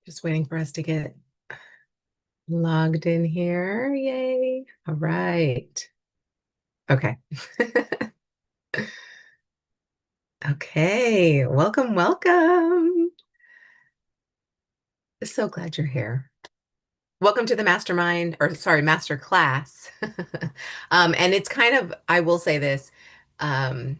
Just waiting for us to get logged in here. Yay. All right. Okay. Okay. Welcome, welcome. So glad you're here. Welcome to the mastermind, or sorry, master class. And it's kind of, I will say this, um,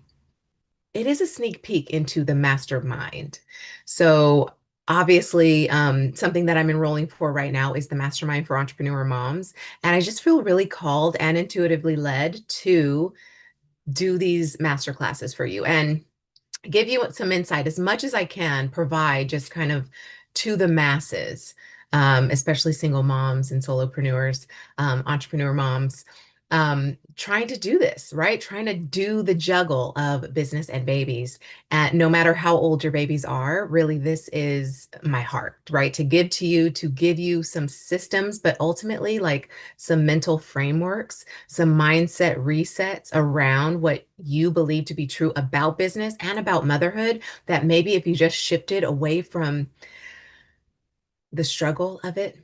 it is a sneak peek into the mastermind. So obviously, something that I'm enrolling for right now is the mastermind for entrepreneur moms. And I just feel really called and intuitively led to do these master classes for you and give you some insight as much as I can provide just kind of to the masses, especially single moms and solopreneurs, entrepreneur moms, trying to do this, right? Trying to do the juggle of business and babies. And no matter how old your babies are, really, this is my heart, right? To give to you, to give you some systems, but ultimately, like some mental frameworks, some mindset resets around what you believe to be true about business and about motherhood, that maybe if you just shifted away from the struggle of it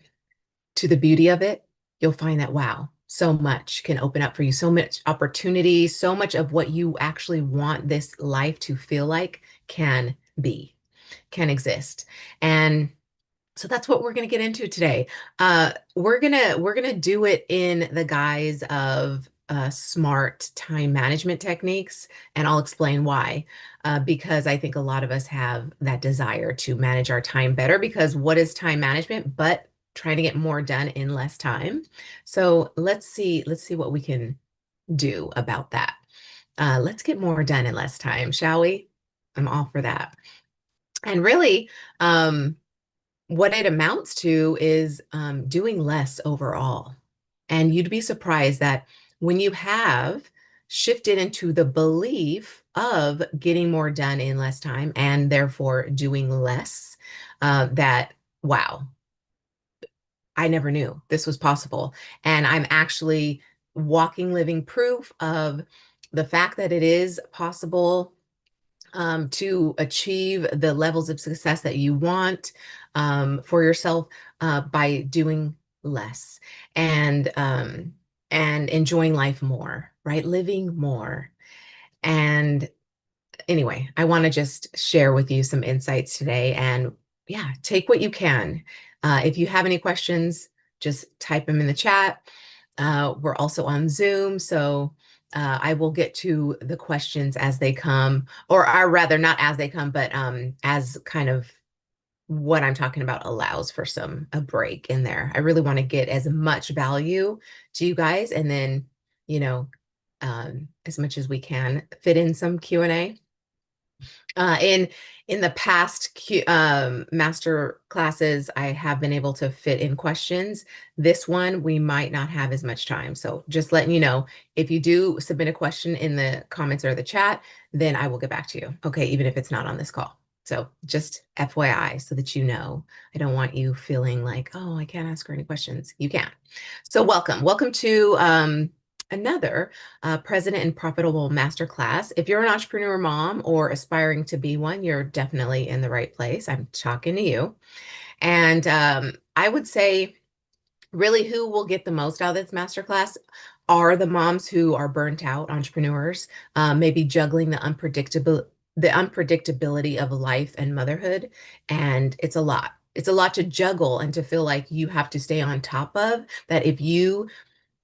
to the beauty of it, you'll find that, wow, so much can open up for you, so much opportunity, so much of what you actually want this life to feel like can be, can exist. And so that's what we're going to get into today. We're gonna do it in the guise of smart time management techniques, and I'll explain why. Because I think a lot of us have that desire to manage our time better. Because what is time management? But trying to get more done in less time. So let's see what we can do about that. Let's get more done in less time, shall we? I'm all for that. And really, what it amounts to is doing less overall. And you'd be surprised that when you have shifted into the belief of getting more done in less time and therefore doing less, that, wow, I never knew this was possible. And I'm actually walking, living proof of the fact that it is possible to achieve the levels of success that you want for yourself by doing less and enjoying life more, right? Living more. And anyway, I want to just share with you some insights today, and yeah, take what you can. If you have any questions, just type them in the chat. We're also on Zoom, so I will get to the questions as they come, or rather, not as they come, but as kind of what I'm talking about allows for a break in there. I really want to get as much value to you guys, and then, you know, as much as we can fit in some Q&A. In the past master classes, I have been able to fit in questions. This one, we might not have as much time. So just letting you know, if you do submit a question in the comments or the chat, then I will get back to you. Okay, even if it's not on this call. So just FYI, so that you know, I don't want you feeling like, oh, I can't ask her any questions. You can. So welcome to another President and Profitable Masterclass. If you're an entrepreneur mom or aspiring to be one, you're definitely in the right place. I'm talking to you. And I would say, really, who will get the most out of this masterclass are the moms who are burnt out entrepreneurs, maybe juggling the unpredictability of life and motherhood. And it's a lot. It's a lot to juggle and to feel like you have to stay on top of that. If you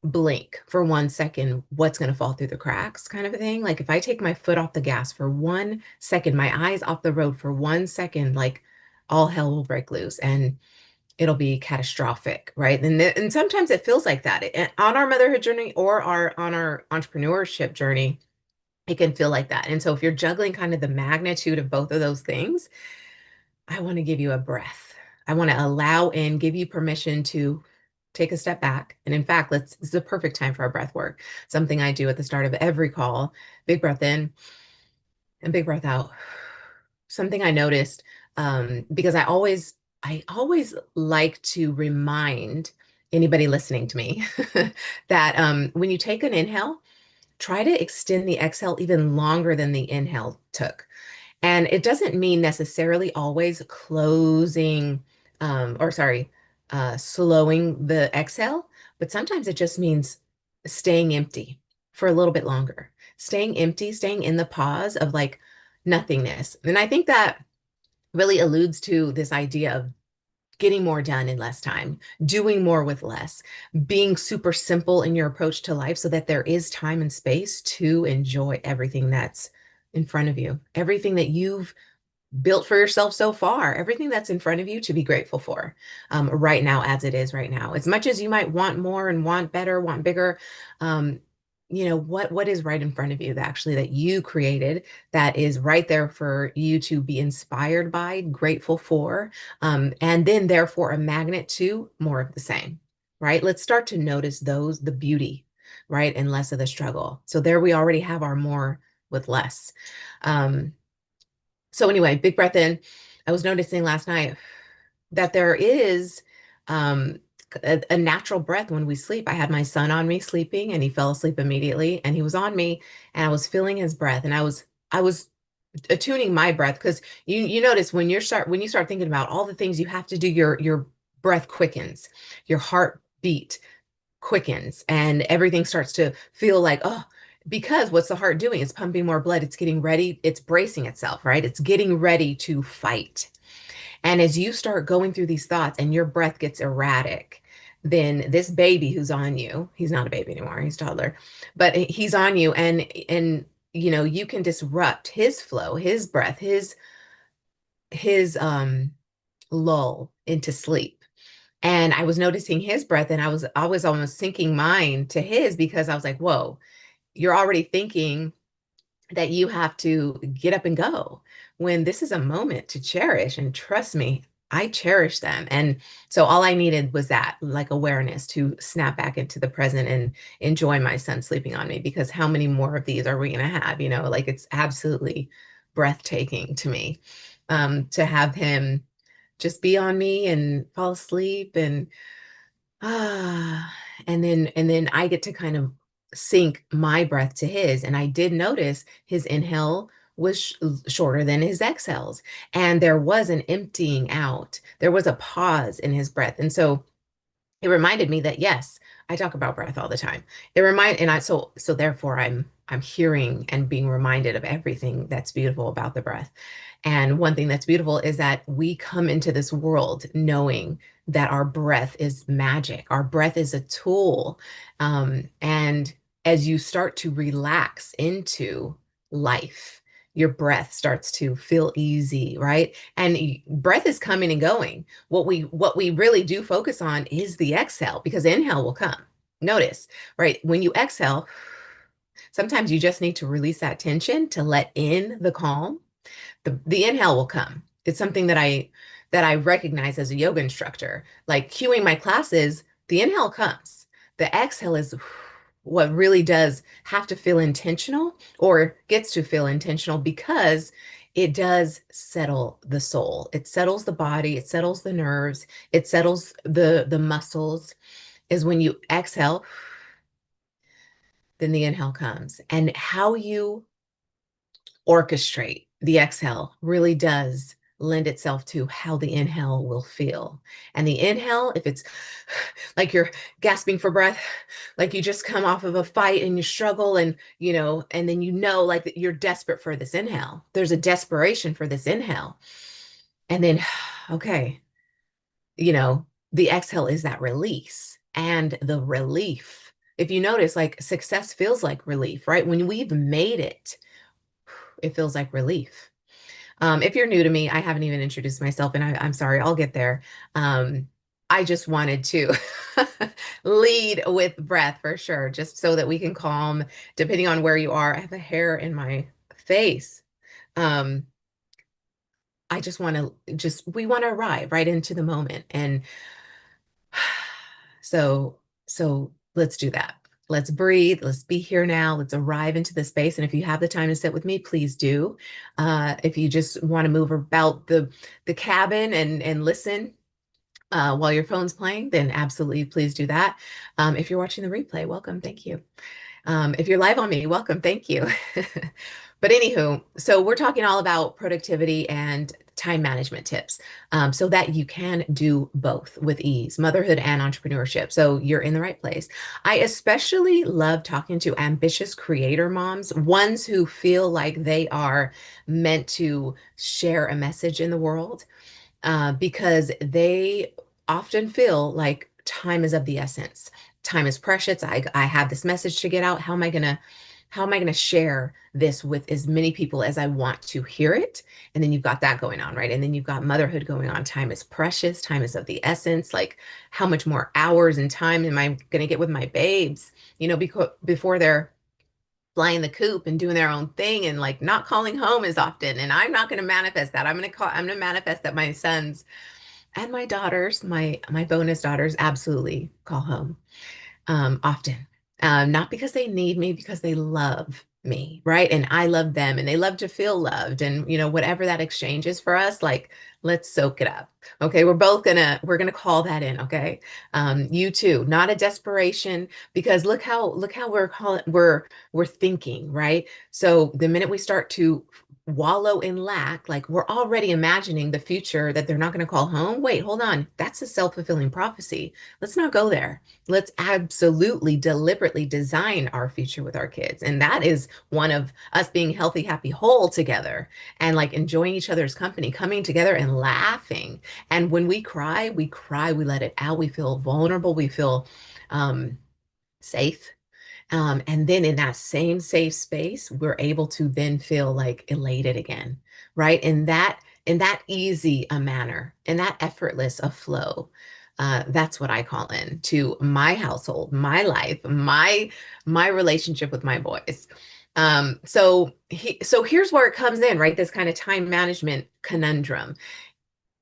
blink for 1 second, what's going to fall through the cracks, kind of a thing. Like if I take my foot off the gas for 1 second, my eyes off the road for 1 second, like all hell will break loose and it'll be catastrophic, right? And sometimes it feels like that. On our motherhood journey or on our entrepreneurship journey, it can feel like that. And so if you're juggling kind of the magnitude of both of those things, I want to give you a breath. I want to allow and give you permission to take a step back. And in fact, this is a perfect time for our breath work. Something I do at the start of every call. Big breath in and big breath out. Something I noticed, because I always like to remind anybody listening to me that when you take an inhale, try to extend the exhale even longer than the inhale took. And it doesn't mean necessarily always closing or sorry, slowing the exhale, but sometimes it just means staying empty for a little bit longer, staying empty, staying in the pause of like nothingness. And I think that really alludes to this idea of getting more done in less time, doing more with less, being super simple in your approach to life so that there is time and space to enjoy everything that's in front of you, everything that you've built for yourself so far, everything that's in front of you to be grateful for right now, as it is right now. As much as you might want more and want better, want bigger, um, what is right in front of you that actually that you created, that is right there for you to be inspired by, grateful for, and then therefore a magnet to more of the same, right? Let's start to notice the beauty, right? And less of the struggle. So there we already have our more with less. Um, so anyway, big breath in. I was noticing last night that there is um, a natural breath when we sleep. I had my son on me sleeping, and he fell asleep immediately, and he was on me, and I was feeling his breath, and I was attuning my breath because you notice when you start thinking about all the things you have to do, your breath quickens, your heartbeat quickens, and everything starts to feel like, oh, because what's the heart doing? It's pumping more blood. It's getting ready. It's bracing itself, right? It's getting ready to fight. And as you start going through these thoughts and your breath gets erratic, then this baby who's on you, he's not a baby anymore, he's a toddler, but he's on you, and you can disrupt his flow, his breath, his lull into sleep. And I was noticing his breath, and I was almost syncing mine to his because I was like, whoa, you're already thinking that you have to get up and go when this is a moment to cherish. And trust me, I cherish them. And so all I needed was that like awareness to snap back into the present and enjoy my son sleeping on me, because how many more of these are we going to have? Like it's absolutely breathtaking to me, to have him just be on me and fall asleep, and ah, and then I get to kind of sync my breath to his. And I did notice his inhale was shorter than his exhales. And there was an emptying out. There was a pause in his breath. And so it reminded me that yes, I talk about breath all the time. So therefore I'm hearing and being reminded of everything that's beautiful about the breath. And one thing that's beautiful is that we come into this world knowing that our breath is magic. Our breath is a tool. And as you start to relax into life, your breath starts to feel easy, right? And breath is coming and going. What we really do focus on is the exhale, because inhale will come. Notice, right? When you exhale, sometimes you just need to release that tension to let in the calm. The inhale will come. It's something that I recognize as a yoga instructor. Like cueing my classes, the inhale comes. The exhale is what really does have to feel intentional, or gets to feel intentional, because it does settle the soul. It settles the body, it settles the nerves, it settles the muscles. Is when you exhale, then the inhale comes. And how you orchestrate the exhale really does lend itself to how the inhale will feel. And the inhale, if it's like you're gasping for breath, like you just come off of a fight and you struggle, and then like that you're desperate for this inhale. There's a desperation for this inhale. And then, okay, you know, the exhale is that release and the relief. If you notice, like success feels like relief, right? When we've made it, it feels like relief. If you're new to me, I haven't even introduced myself, and I'm sorry, I'll get there. I just wanted to lead with breath for sure, just so that we can calm, depending on where you are. I have a hair in my face. Um, I just want to we want to arrive right into the moment. And so, so let's do that. Let's breathe. Let's be here now. Let's arrive into the space. And if you have the time to sit with me, please do. If you just want to move about the cabin and listen while your phone's playing, then absolutely please do that. If you're watching the replay, welcome. Thank you. If you're live on me, welcome. Thank you. But anywho, so we're talking all about productivity and time management tips so that you can do both with ease, motherhood and entrepreneurship. So you're in the right place. I especially love talking to ambitious creator moms, ones who feel like they are meant to share a message in the world because they often feel like time is of the essence. Time is precious. I have this message to get out. How am I gonna share this with as many people as I want to hear it? And then you've got that going on, right? And then you've got motherhood going on. Time is precious. Time is of the essence. Like, how much more hours and time am I gonna get with my babes? Because before they're flying the coop and doing their own thing and like not calling home as often. And I'm not going to manifest that. I'm going to manifest that my sons and my daughters, my bonus daughters, absolutely call home often. Not because they need me, because they love me, right? And I love them and they love to feel loved. And whatever that exchange is for us, like, let's soak it up. Okay. We're gonna call that in. Okay. You too, not a desperation, because look how we're thinking, right? So the minute we start to wallow in lack, like we're already imagining the future that they're not going to call home. Wait, hold on. That's a self-fulfilling prophecy. Let's not go there. Let's absolutely deliberately design our future with our kids. And that is one of us being healthy, happy, whole together and like enjoying each other's company, coming together and laughing. And when we cry, we let it out. We feel vulnerable. We feel um, safe. And then in that same safe space, we're able to then feel like elated again, right? In that easy a manner, in that effortless a flow. That's what I call in to my household, my life, my relationship with my boys. So here's where it comes in, right? This kind of time management conundrum.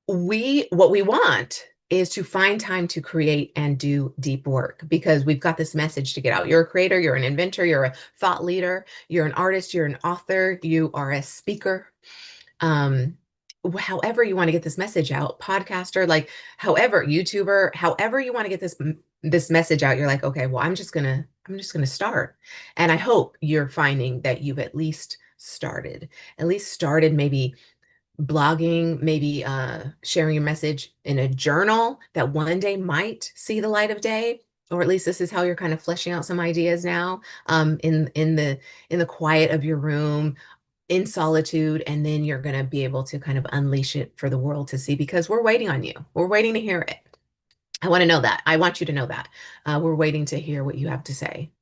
What we want is to find time to create and do deep work because we've got this message to get out. You're a creator, you're an inventor, you're a thought leader, you're an artist, you're an author, you are a speaker. Um, However you want to get this message out, podcaster, like however, YouTuber, however you want to get this message out, you're like, okay, well, I'm just gonna start. And I hope you're finding that you've at least started maybe blogging, maybe sharing your message in a journal that one day might see the light of day, or at least this is how you're kind of fleshing out some ideas now, in the quiet of your room, in solitude, and then you're going to be able to kind of unleash it for the world to see because we're waiting on you. We're waiting to hear it. I want to know that. I want you to know that. We're waiting to hear what you have to say.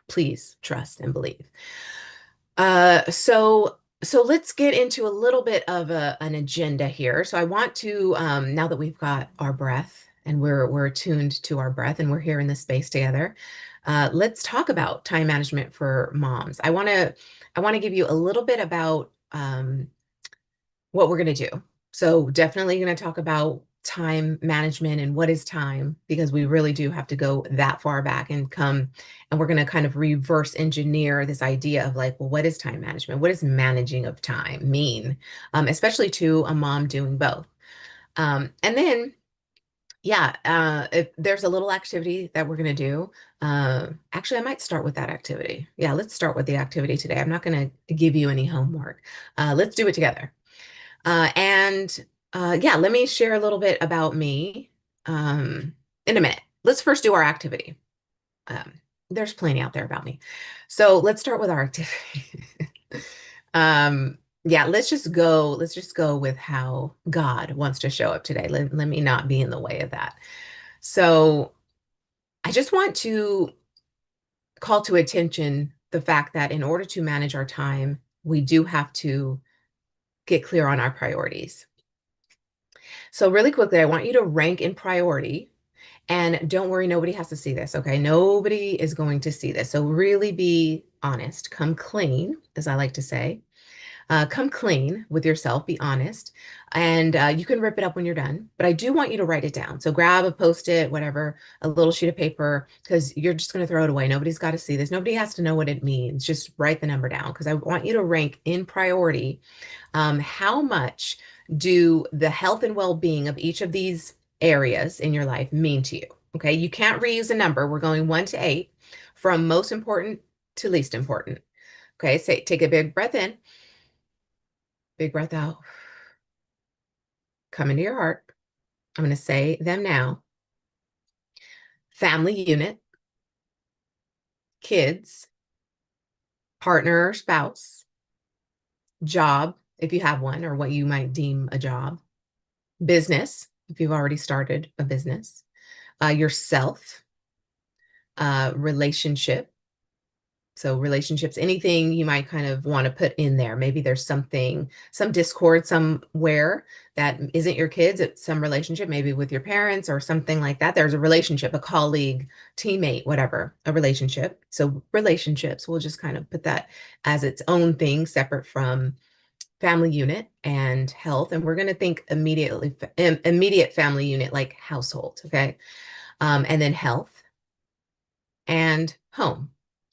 Please trust and believe. So let's get into a little bit of an agenda here. So I want to, now that we've got our breath and we're attuned to our breath and we're here in this space together, let's talk about time management for moms. I want to give you a little bit about what we're going to do. So definitely going to talk about time management and what is time, because we really do have to go that far back and come, and we're going to kind of reverse engineer this idea of like, well, what is time management? What does managing of time mean? Especially to a mom doing both. And then, yeah, if there's a little activity that we're going to do. Actually, I might start with that activity. Yeah, let's start with the activity today. I'm not going to give you any homework. Let's do it together. And yeah, let me share a little bit about me in a minute. Let's first do our activity. Um, there's plenty out there about me. So let's start with our activity. Yeah, let's just go with how God wants to show up today. Let me not be in the way of that. So I just want to call to attention the fact that in order to manage our time, we do have to get clear on our priorities. So really quickly, I want you to rank in priority. And don't worry, nobody has to see this, okay? Nobody is going to see this. So really be honest. Come clean, as I like to say. Come clean with yourself, be honest. And you can rip it up when you're done. But I do want you to write it down. So grab a Post-it, whatever, a little sheet of paper, because you're just going to throw it away. Nobody's got to see this. Nobody has to know what it means. Just write the number down, because I want you to rank in priority. How much do the health and well-being of each of these areas in your life mean to you? Okay, you can't reuse a number. We're going 1 to 8 from most important to least important. Okay, say take a big breath in, big breath out, come into your heart. I'm going to say them now. Family unit, kids, partner or spouse, job, if you have one, or what you might deem a job, business, if you've already started a business, yourself, relationship. So relationships, anything you might kind of want to put in there. Maybe there's something, some discord somewhere that isn't your kids, it's some relationship, maybe with your parents or something like that. There's a relationship, a colleague, teammate, whatever, a relationship. So relationships, we'll just kind of put that as its own thing, separate from family unit and health. And we're going to think immediate family unit, like household. Okay. And then health and home.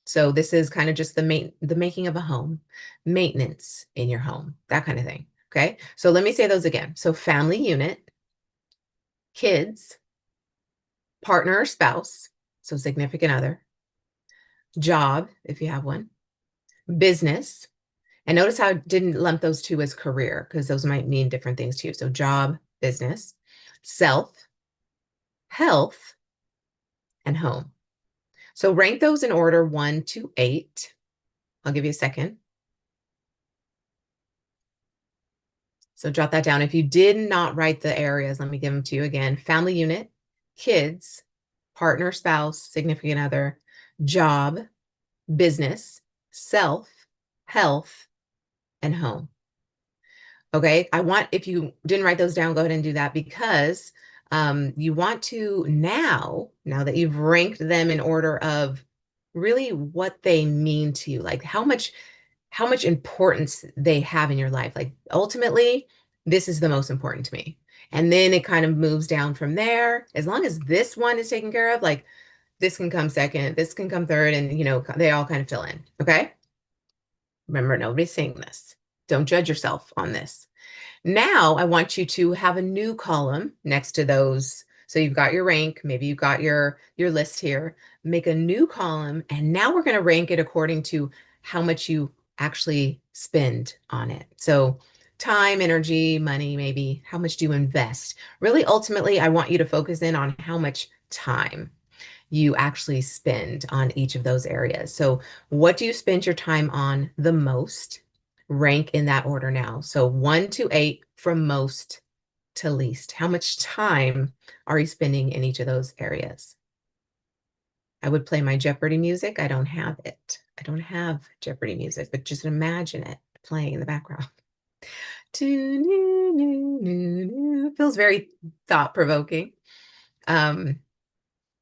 So this is kind of just the making of a home, maintenance in your home, that kind of thing. Okay. So let me say those again. So family unit, kids, partner or spouse, so significant other, job, if you have one, business. And notice how I didn't lump those two as career, because those might mean different things to you. So job, business, self, health, and home. So rank those in order 1 to 8. I'll give you a second. So jot that down. If you did not write the areas, let me give them to you again. Family unit, kids, partner, spouse, significant other, job, business, self, health, and home. Okay. I want, if you didn't write those down, go ahead and do that, because you want to now that you've ranked them in order of really what they mean to you, like how much importance they have in your life. Like ultimately, this is the most important to me. And then it kind of moves down from there. As long as this one is taken care of, like this can come second, this can come third, and they all kind of fill in. Okay. Remember, nobody's saying this. Don't judge yourself on this. Now I want you to have a new column next to those. So you've got your rank, maybe you've got your list here. Make a new column, and now we're going to rank it according to how much you actually spend on it. So time, energy, money, maybe how much do you invest? Really, ultimately, I want you to focus in on how much time you actually spend on each of those areas. So what do you spend your time on the most? Rank in that order now. So 1 to 8 from most to least. How much time are you spending in each of those areas? I would play my Jeopardy music. I don't have it. I don't have Jeopardy music, but just imagine it playing in the background. Feels very thought-provoking. And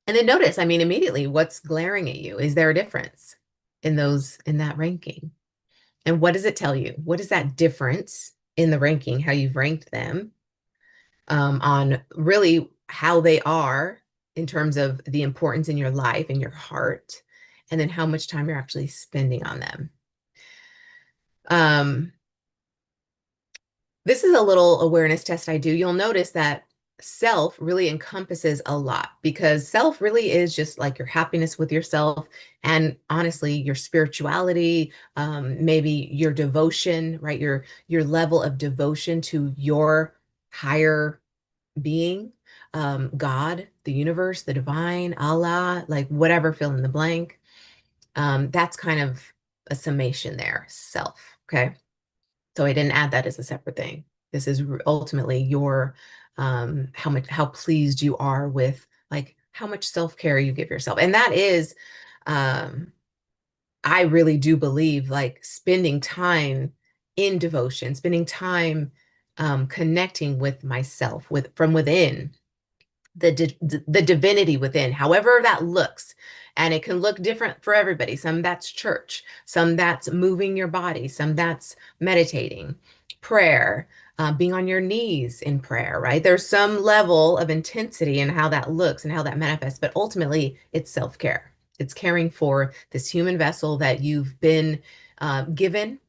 then notice, I mean, immediately what's glaring at you? Is there a difference in that ranking? And what does it tell you? What is that difference in the ranking, how you've ranked them, on really how they are in terms of the importance in your life, in your heart, and then how much time you're actually spending on them? This is a little awareness test I do. You'll notice that self really encompasses a lot, because self really is just like your happiness with yourself, and honestly your spirituality, maybe your devotion, right? Your level of devotion to your higher being, God, the universe, the divine, Allah, like whatever, fill in the blank. That's kind of a summation there, self. Okay. So I didn't add that as a separate thing. This is ultimately your, how pleased you are with, like, how much self-care you give yourself. And that is, um, I really do believe, like, spending time in devotion, spending time connecting with myself, from within, the divinity within, however that looks. And it can look different for everybody. Some that's church, some that's moving your body, some that's meditating, prayer, being on your knees in prayer, right? There's some level of intensity in how that looks and how that manifests, but ultimately it's self-care. It's caring for this human vessel that you've been given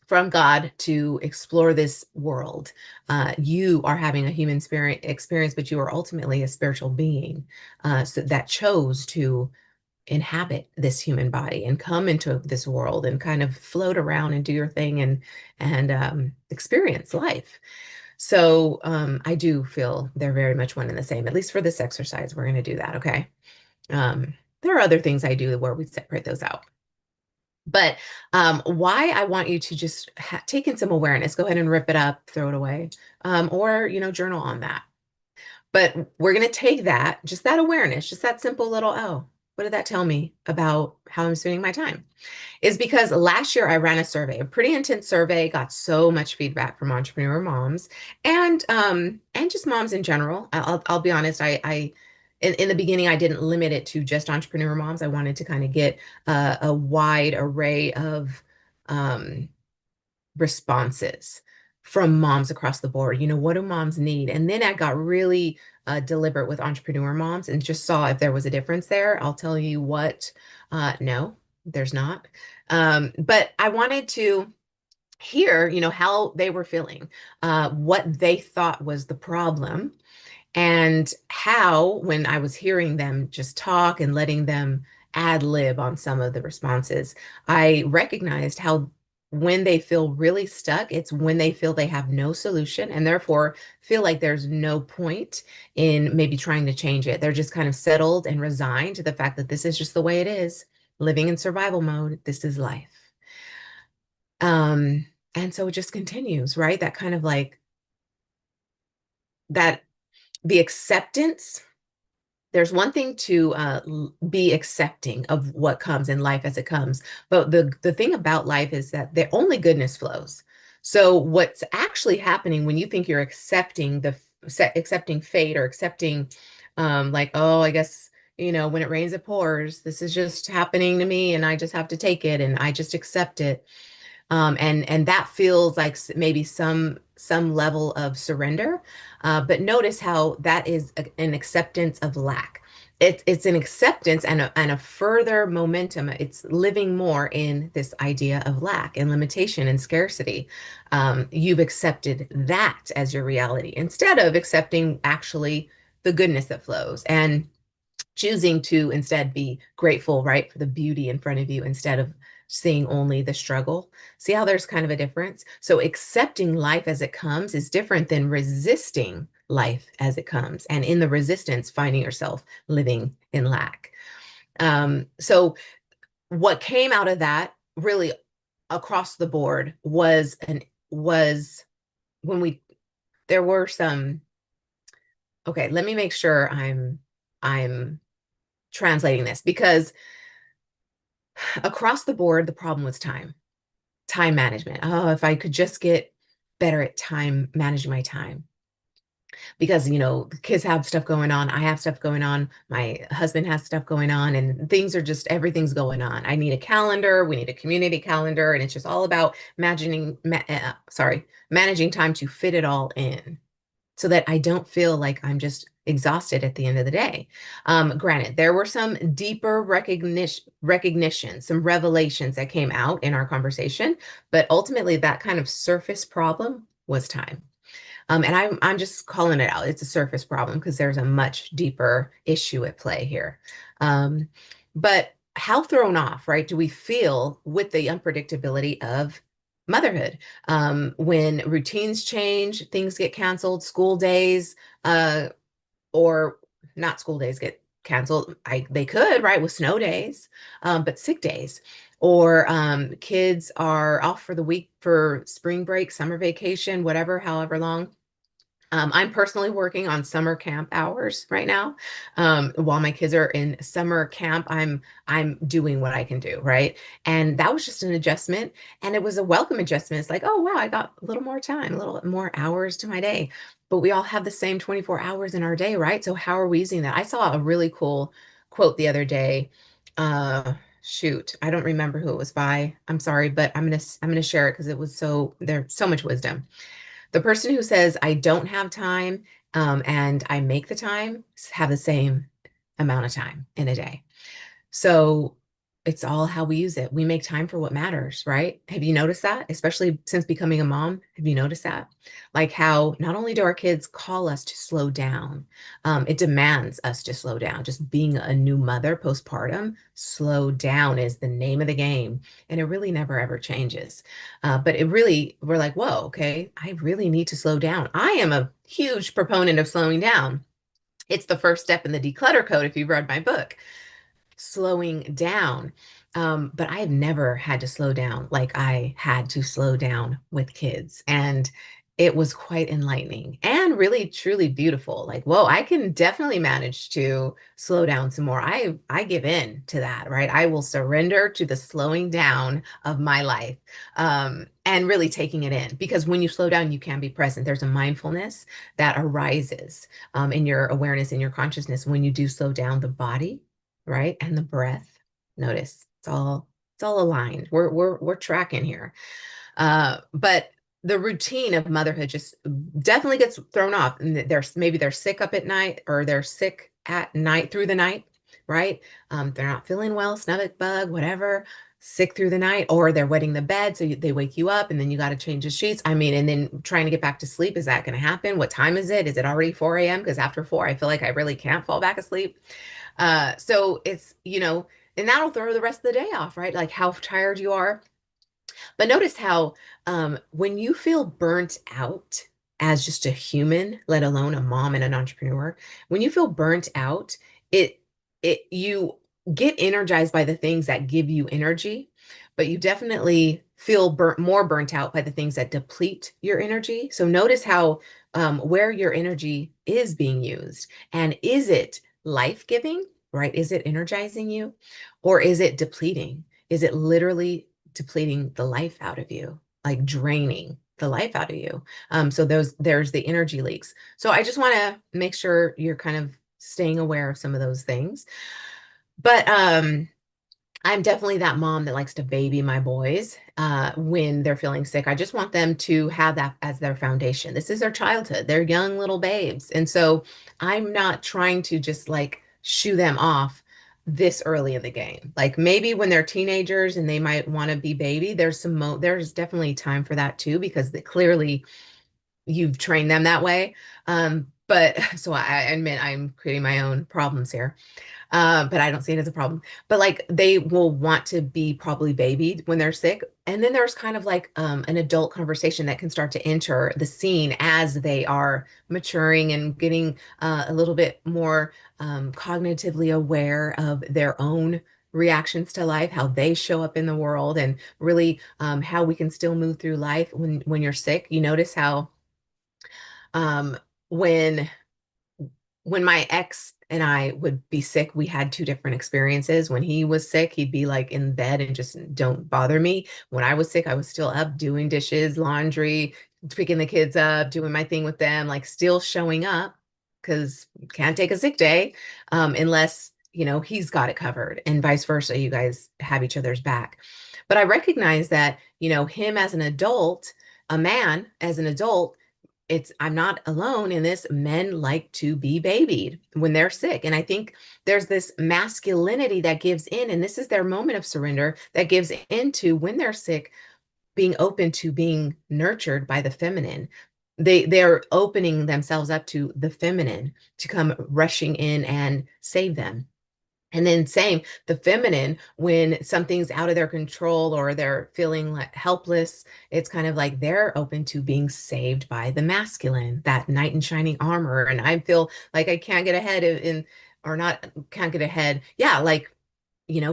from God to explore this world. You are having a human spirit experience, but you are ultimately a spiritual being, so that chose to inhabit this human body and come into this world and kind of float around and do your thing and experience life. So I do feel they're very much one and the same, at least for this exercise. We're going to do that, okay? There are other things I do where we separate those out. But why I want you to just take in some awareness, go ahead and rip it up, throw it away, or, journal on that. But we're going to take that, just that awareness, just that simple little, oh, what did that tell me about how I'm spending my time? Is because last year I ran a survey, a pretty intense survey, got so much feedback from entrepreneur moms and just moms in general. I'll be honest, I in the beginning I didn't limit it to just entrepreneur moms. I wanted to kind of get a wide array of um, responses from moms across the board. What do moms need? And then I got really deliberate with entrepreneur moms and just saw if there was a difference there. I'll tell you what, no, there's not. But I wanted to hear, how they were feeling, what they thought was the problem, and how, when I was hearing them just talk and letting them ad lib on some of the responses, I recognized how when they feel really stuck, it's when they feel they have no solution and therefore feel like there's no point in maybe trying to change it. They're just kind of settled and resigned to the fact that this is just the way it is, living in survival mode. This is life. Um, and so it just continues, right? That kind of like that the acceptance. There's one thing to be accepting of what comes in life as it comes, but the thing about life is that the only goodness flows. So what's actually happening when you think you're accepting accepting fate or accepting like, oh, I guess, when it rains it pours, this is just happening to me and I just have to take it and I just accept it, and that feels like maybe some level of surrender. But notice how that is an acceptance of lack. It's an acceptance and a further momentum. It's living more in this idea of lack and limitation and scarcity. You've accepted that as your reality instead of accepting actually the goodness that flows and choosing to instead be grateful, right, for the beauty in front of you instead of seeing only the struggle. See how there's kind of a difference? So accepting life as it comes is different than resisting life as it comes. And in the resistance, finding yourself living in lack. So what came out of that really across the board was when there were some, okay, let me make sure I'm translating this, because across the board, the problem was time management. Oh, if I could just get better at time managing my time, because the kids have stuff going on, I have stuff going on, my husband has stuff going on, and everything's going on. I need a calendar, we need a community calendar, and it's just all about managing time to fit it all in so that I don't feel like I'm just exhausted at the end of the day. Granted, there were some deeper recognition, some revelations that came out in our conversation, but ultimately that kind of surface problem was time. And I'm just calling it out. It's a surface problem because there's a much deeper issue at play here. But how thrown off, right, do we feel with the unpredictability of motherhood? When routines change, things get canceled, school days, or not school days get canceled. They could, right, with snow days, but sick days, or kids are off for the week for spring break, summer vacation, whatever, however long. I'm personally working on summer camp hours right now. While my kids are in summer camp, I'm doing what I can do, right? And that was just an adjustment, and it was a welcome adjustment. It's like, oh wow, I got a little more time, a little more hours to my day. But we all have the same 24 hours in our day, right? So how are we using that? I saw a really cool quote the other day. Shoot, I don't remember who it was by. I'm sorry, but I'm gonna share it because it was there's so much wisdom. The person who says, I don't have time, and I make the time, have the same amount of time in a day. So it's all how we use it. We make time for what matters, right? Have you noticed that? Especially since becoming a mom, have you noticed that? Like how not only do our kids call us to slow down, it demands us to slow down. Just being a new mother postpartum, slow down is the name of the game. And it really never ever changes. But it really, we're like, whoa, okay, I really need to slow down. I am a huge proponent of slowing down. It's the first step in the declutter code if you've read my book, slowing down. But I have never had to slow down like I had to slow down with kids. And it was quite enlightening and really truly beautiful. Like, whoa, I can definitely manage to slow down some more. I give in to that, right? I will surrender to the slowing down of my life, and really taking it in. Because when you slow down, you can be present. There's a mindfulness that arises, in your awareness, in your consciousness when you do slow down the body, right? And the breath. Notice it's all aligned. We're tracking here. But the routine of motherhood just definitely gets thrown off. And maybe they're sick up at night, or they're sick at night through the night, right? They're not feeling well, stomach bug, whatever, sick through the night, or they're wetting the bed, so they wake you up, and then you got to change the sheets. I mean, and then trying to get back to sleep. Is that going to happen? What time is it? Is it already 4 a.m.? Because after 4, I feel like I really can't fall back asleep. So it's, and that'll throw the rest of the day off, right? Like how tired you are. But notice how, when you feel burnt out as just a human, let alone a mom and an entrepreneur, when you feel burnt out, it you get energized by the things that give you energy, but you definitely feel more burnt out by the things that deplete your energy. So notice how, where your energy is being used, and is it life-giving, right? Is it energizing you, or is it depleting? Is it literally depleting the life out of you, like draining the life out of you? So there's the energy leaks. So I just want to make sure you're kind of staying aware of some of those things. But I'm definitely that mom that likes to baby my boys when they're feeling sick. I just want them to have that as their foundation. This is their childhood. They're young little babes. And so I'm not trying to just like shoo them off this early in the game. Like maybe when they're teenagers and they might want to be baby, there's definitely time for that too, because clearly you've trained them that way. But so I admit I'm creating my own problems here, but I don't see it as a problem. But like they will want to be probably babied when they're sick. And then there's kind of like, an adult conversation that can start to enter the scene as they are maturing and getting, a little bit more, cognitively aware of their own reactions to life, how they show up in the world, and really, how we can still move through life when you're sick. You notice how, um, when my ex and I would be sick, we had two different experiences. When he was sick, he'd be like in bed and just don't bother me. When I was sick, I was still up doing dishes, laundry, picking the kids up, doing my thing with them, like still showing up, because can't take a sick day, unless, he's got it covered, and vice versa. You guys have each other's back. But I recognize that, him as an adult, a man as an adult, I'm not alone in this. Men like to be babied when they're sick. And I think there's this masculinity that gives in, and this is their moment of surrender that gives into when they're sick, being open to being nurtured by the feminine. They're opening themselves up to the feminine to come rushing in and save them. And then same, the feminine, when something's out of their control or they're feeling like helpless, it's kind of like they're open to being saved by the masculine, that knight in shining armor. And I feel like I can't get ahead or not, can't get ahead. Yeah, like,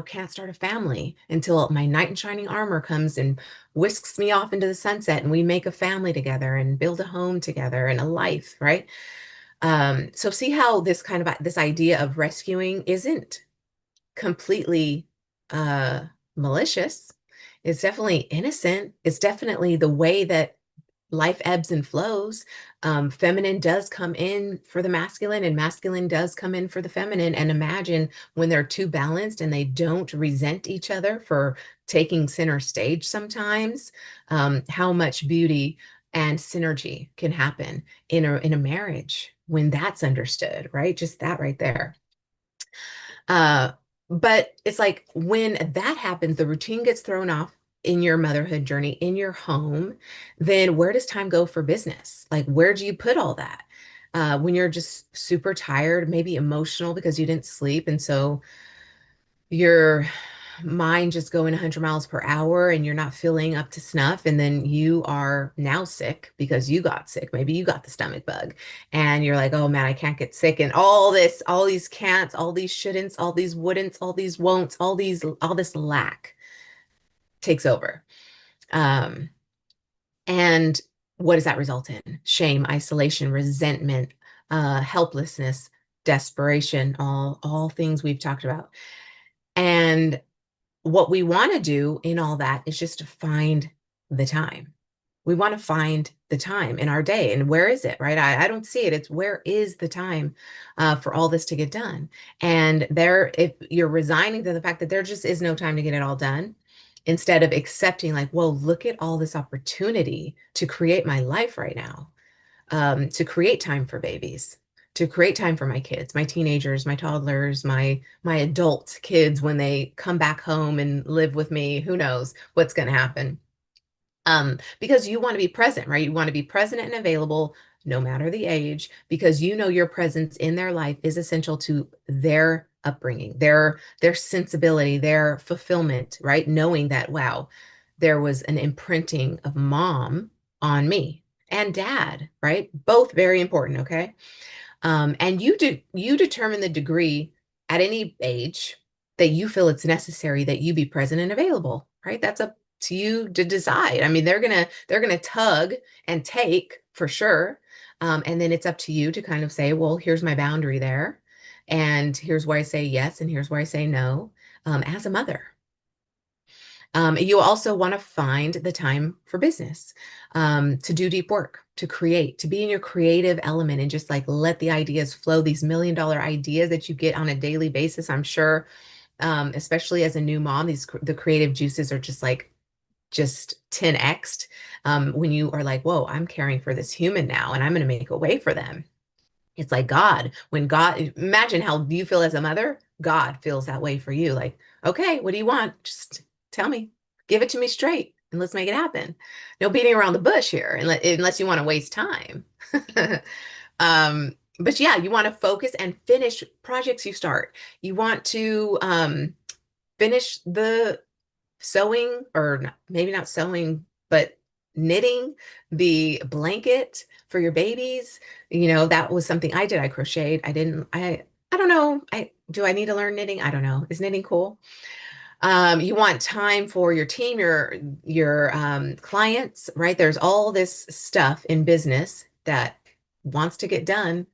can't start a family until my knight in shining armor comes and whisks me off into the sunset, and we make a family together and build a home together and a life, right? So see how this idea of rescuing isn't completely, uh, malicious. It's definitely innocent. It's definitely the way that life ebbs and flows. Feminine does come in for the masculine, and masculine does come in for the feminine. And imagine when they're too balanced and they don't resent each other for taking center stage sometimes, how much beauty and synergy can happen in a marriage when that's understood, right? Just that right there. Uh, But it's like when that happens, the routine gets thrown off in your motherhood journey, in your home, then where does time go for business? Like, where do you put all that? When you're just super tired, maybe emotional because you didn't sleep. And so your mind just going 100 miles per hour and you're not feeling up to snuff. And then you are now sick because you got sick. Maybe you got the stomach bug and you're like, oh man, I can't get sick. And all these can'ts, all these shouldn'ts, all these wouldn'ts, all these won'ts, all this lack takes over. Um, and what does that result in? Shame, isolation, resentment, helplessness, desperation, all things we've talked about. And what we want to do in all that is just to find the time. We want to find the time in our day. And where is it, right? I don't see it. It's where is the time for all this to get done? And there, if you're resigning to the fact that there just is no time to get it all done, instead of accepting, like, well, look at all this opportunity to create my life right now, to create time for babies, to create time for my kids, my teenagers, my toddlers, my adult kids when they come back home and live with me. Who knows what's going to happen? Because you want to be present, right? You want to be present and available no matter the age, because you know your presence in their life is essential to their upbringing, their sensibility, their fulfillment, right? Knowing that, wow, there was an imprinting of mom on me and dad, right? Both very important, okay? And you determine the degree at any age that you feel it's necessary that you be present and available, right? That's up to you to decide. I mean, they're gonna tug and take for sure. And then it's up to you to kind of say, well, here's my boundary there. And here's where I say yes, and here's where I say no, as a mother. You also want to find the time for business, to do deep work, to create, to be in your creative element and just like let the ideas flow, these $1 million ideas that you get on a daily basis. I'm sure, especially as a new mom, the creative juices are just 10x'd when you are like, whoa, I'm caring for this human now and I'm going to make a way for them. It's like God, when God, imagine how you feel as a mother, God feels that way for you. Like, okay, what do you want? Just tell me, give it to me straight, and let's make it happen. No beating around the bush here, unless you want to waste time. But yeah, you want to focus and finish projects you start. You want to finish the sewing, or maybe not sewing, but knitting the blanket for your babies. You know, that was something I did. I crocheted. I don't know. Do I need to learn knitting? I don't know. Is knitting cool? You want time for your team, your clients, right? There's all this stuff in business that wants to get done.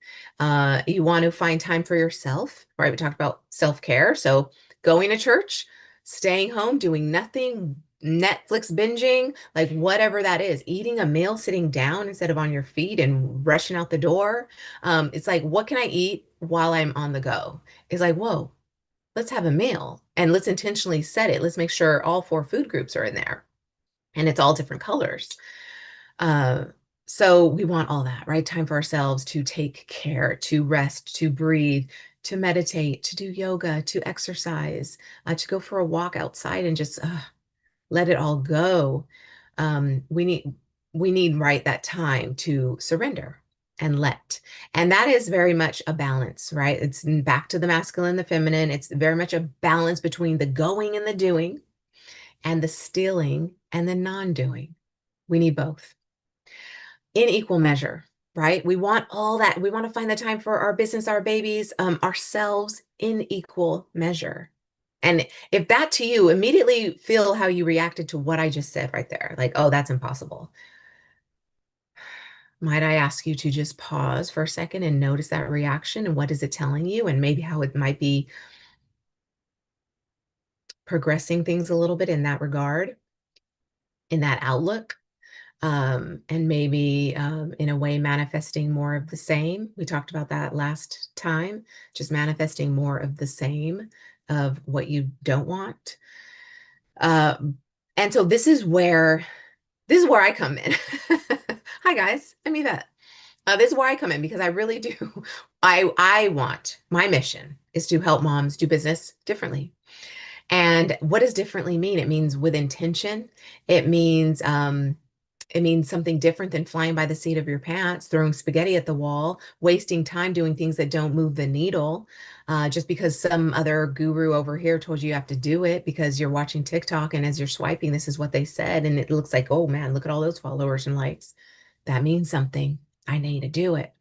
You want to find time for yourself, right? We talked about self-care. So going to church, staying home, doing nothing, Netflix binging, like whatever that is, eating a meal, sitting down instead of on your feet and rushing out the door. It's like, what can I eat while I'm on the go? It's like, whoa, let's have a meal and let's intentionally set it. Let's make sure all four food groups are in there and it's all different colors. Uh, so we want all that, right? Time for ourselves to take care, to rest, to breathe, to meditate, to do yoga, to exercise, to go for a walk outside and just let it all go. Um, we need we need right that time to surrender and let. And that is very much a balance, right? It's back to the masculine, the feminine. It's very much a balance between the going and the doing and the stealing and the non-doing. We need both in equal measure, right? We want all that. We want to find the time for our business, our babies, ourselves in equal measure. And if that to you, immediately feel how you reacted to what I just said right there. Like, oh, that's impossible. Might I ask you to just pause for a second and notice that reaction and what is it telling you, and maybe how it might be progressing things a little bit in that regard, in that outlook, and maybe in a way manifesting more of the same. We talked about that last time, just manifesting more of the same of what you don't want. And so this is where I come in. Hi guys, I'm Yvette. This is where I come in because I really do. I want, my mission is to help moms do business differently. And what does differently mean? It means with intention. It means it means something different than flying by the seat of your pants, throwing spaghetti at the wall, wasting time doing things that don't move the needle, just because some other guru over here told you have to do it because you're watching TikTok and as you're swiping, this is what they said. And it looks like, oh man, look at all those followers and likes. That means something. I need to do it.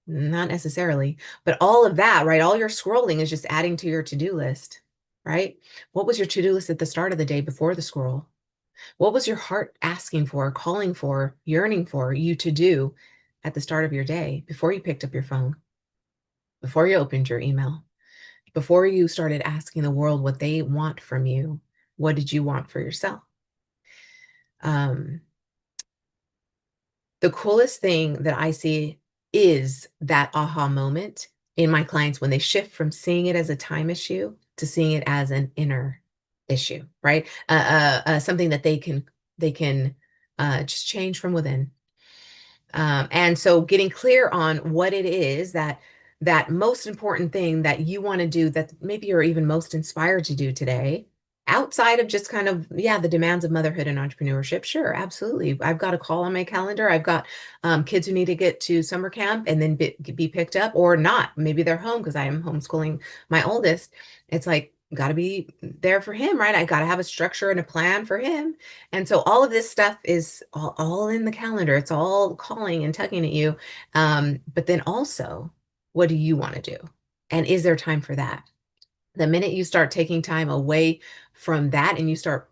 Not necessarily, but all of that, right? All your scrolling is just adding to your to-do list, right? What was your to-do list at the start of the day before the scroll? What was your heart asking for, calling for, yearning for you to do at the start of your day before you picked up your phone, before you opened your email, before you started asking the world what they want from you? What did you want for yourself? Um, the coolest thing that I see is that aha moment in my clients when they shift from seeing it as a time issue to seeing it as an inner issue, right? Something that they can just change from within. And so getting clear on what it is that most important thing that you want to do that maybe you're even most inspired to do today, outside of just kind of, yeah, the demands of motherhood and entrepreneurship. Sure, absolutely. I've got a call on my calendar. I've got kids who need to get to summer camp and then be picked up or not. Maybe they're home because I am homeschooling my oldest. It's like, got to be there for him, right? I got to have a structure and a plan for him. And so all of this stuff is all in the calendar. It's all calling and tugging at you. But then also, what do you want to do? And is there time for that? The minute you start taking time away from that and you start,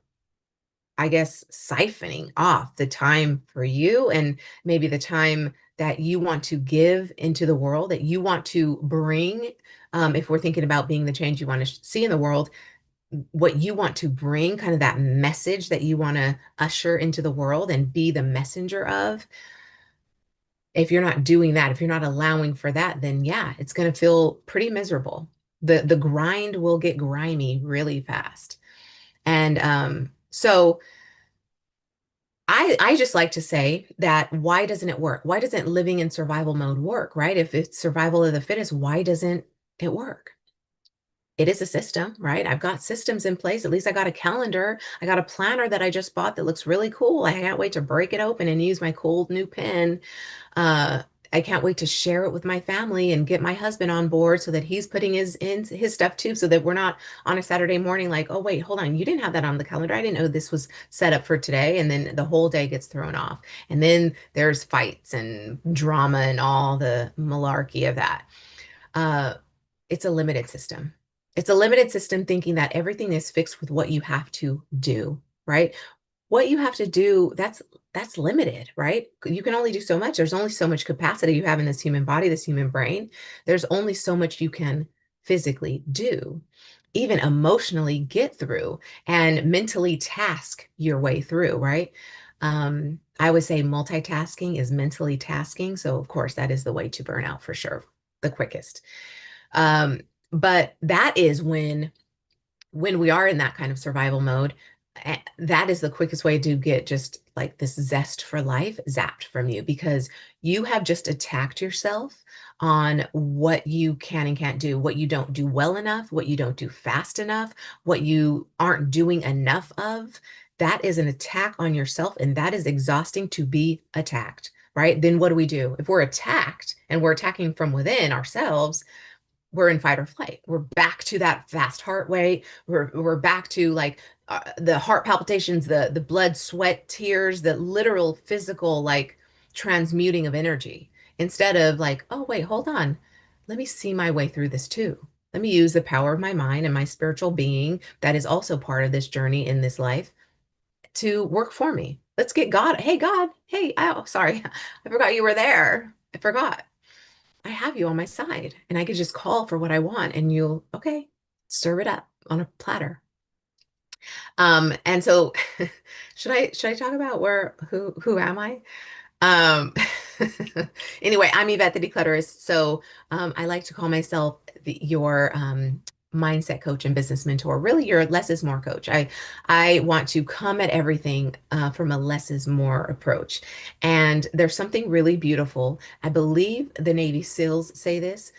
I guess, siphoning off the time for you and maybe the time that you want to give into the world, that you want to bring, if we're thinking about being the change you want to see in the world, what you want to bring, kind of that message that you want to usher into the world and be the messenger of. If you're not doing that, if you're not allowing for that, then yeah, it's going to feel pretty miserable. The grind will get grimy really fast. And so I just like to say that why doesn't it work? Why doesn't living in survival mode work, right? If it's survival of the fittest, why doesn't it work? It is a system, right? I've got systems in place. At least I got a calendar. I got a planner that I just bought that looks really cool. I can't wait to break it open and use my cool new pen. Uh, I can't wait to share it with my family and get my husband on board so that he's putting his stuff too, so that we're not on a Saturday morning like, oh wait, hold on, you didn't have that on the calendar. I didn't know this was set up for today, and then the whole day gets thrown off. And then there's fights and drama and all the malarkey of that. Uh, it's a limited system. It's a limited system thinking that everything is fixed with what you have to do, right? What you have to do, that's limited, right? You can only do so much. There's only so much capacity you have in this human body, this human brain. There's only so much you can physically do, even emotionally get through and mentally task your way through, right? I would say multitasking is mentally tasking. So of course that is the way to burn out for sure, the quickest. Um, but that is when we are in that kind of survival mode, that is the quickest way to get just like this zest for life zapped from you because you have just attacked yourself on what you can and can't do, what you don't do well enough, what you don't do fast enough, what you aren't doing enough of. That is an attack on yourself, and that is exhausting to be attacked, right? Then what do we do? If we're attacked and we're attacking from within ourselves, we're in fight or flight. We're back to that fast heart rate. We're back to like the heart palpitations, the blood, sweat, tears, the literal physical like transmuting of energy instead of like, oh wait, hold on. Let me see my way through this too. Let me use the power of my mind and my spiritual being that is also part of this journey in this life to work for me. Let's get God. Hey, God. Hey, oh, sorry. I forgot you were there. I forgot. I have you on my side and I could just call for what I want and you'll, okay, serve it up on a platter. And so should I talk about who am I? Um, anyway, I'm Yvette the Declutterist. So I like to call myself your mindset coach and business mentor. Really, you're a less is more coach. I want to come at everything from a less is more approach. And there's something really beautiful. I believe the Navy SEALs say this,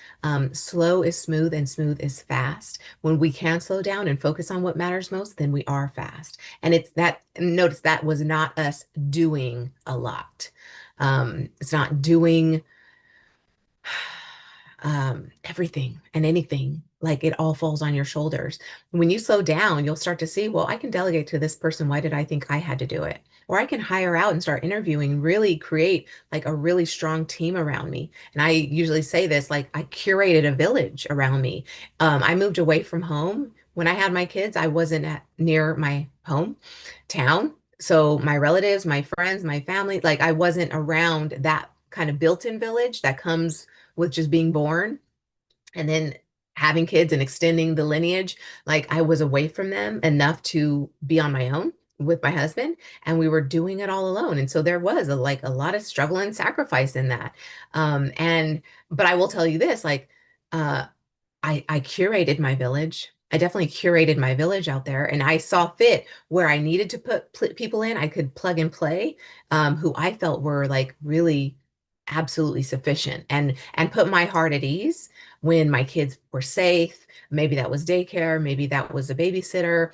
slow is smooth and smooth is fast. When we can slow down and focus on what matters most, then we are fast. And it's that, notice that was not us doing a lot. It's not doing everything and anything. Like it all falls on your shoulders. When you slow down, you'll start to see, well, I can delegate to this person. Why did I think I had to do it? Or I can hire out and start interviewing and really create like a really strong team around me. And I usually say this, like I curated a village around me. I moved away from home. When I had my kids, I wasn't near my hometown. So my relatives, my friends, my family, like I wasn't around that kind of built-in village that comes with just being born and then having kids and extending the lineage. Like I was away from them enough to be on my own with my husband, and we were doing it all alone. And so there was like a lot of struggle and sacrifice in that. And but I will tell you this, like uh I curated my village. I definitely curated my village out there, and I saw fit where I needed to put people in. I could plug and play, who I felt were like really absolutely sufficient, and put my heart at ease when my kids were safe. Maybe that was daycare, maybe that was a babysitter,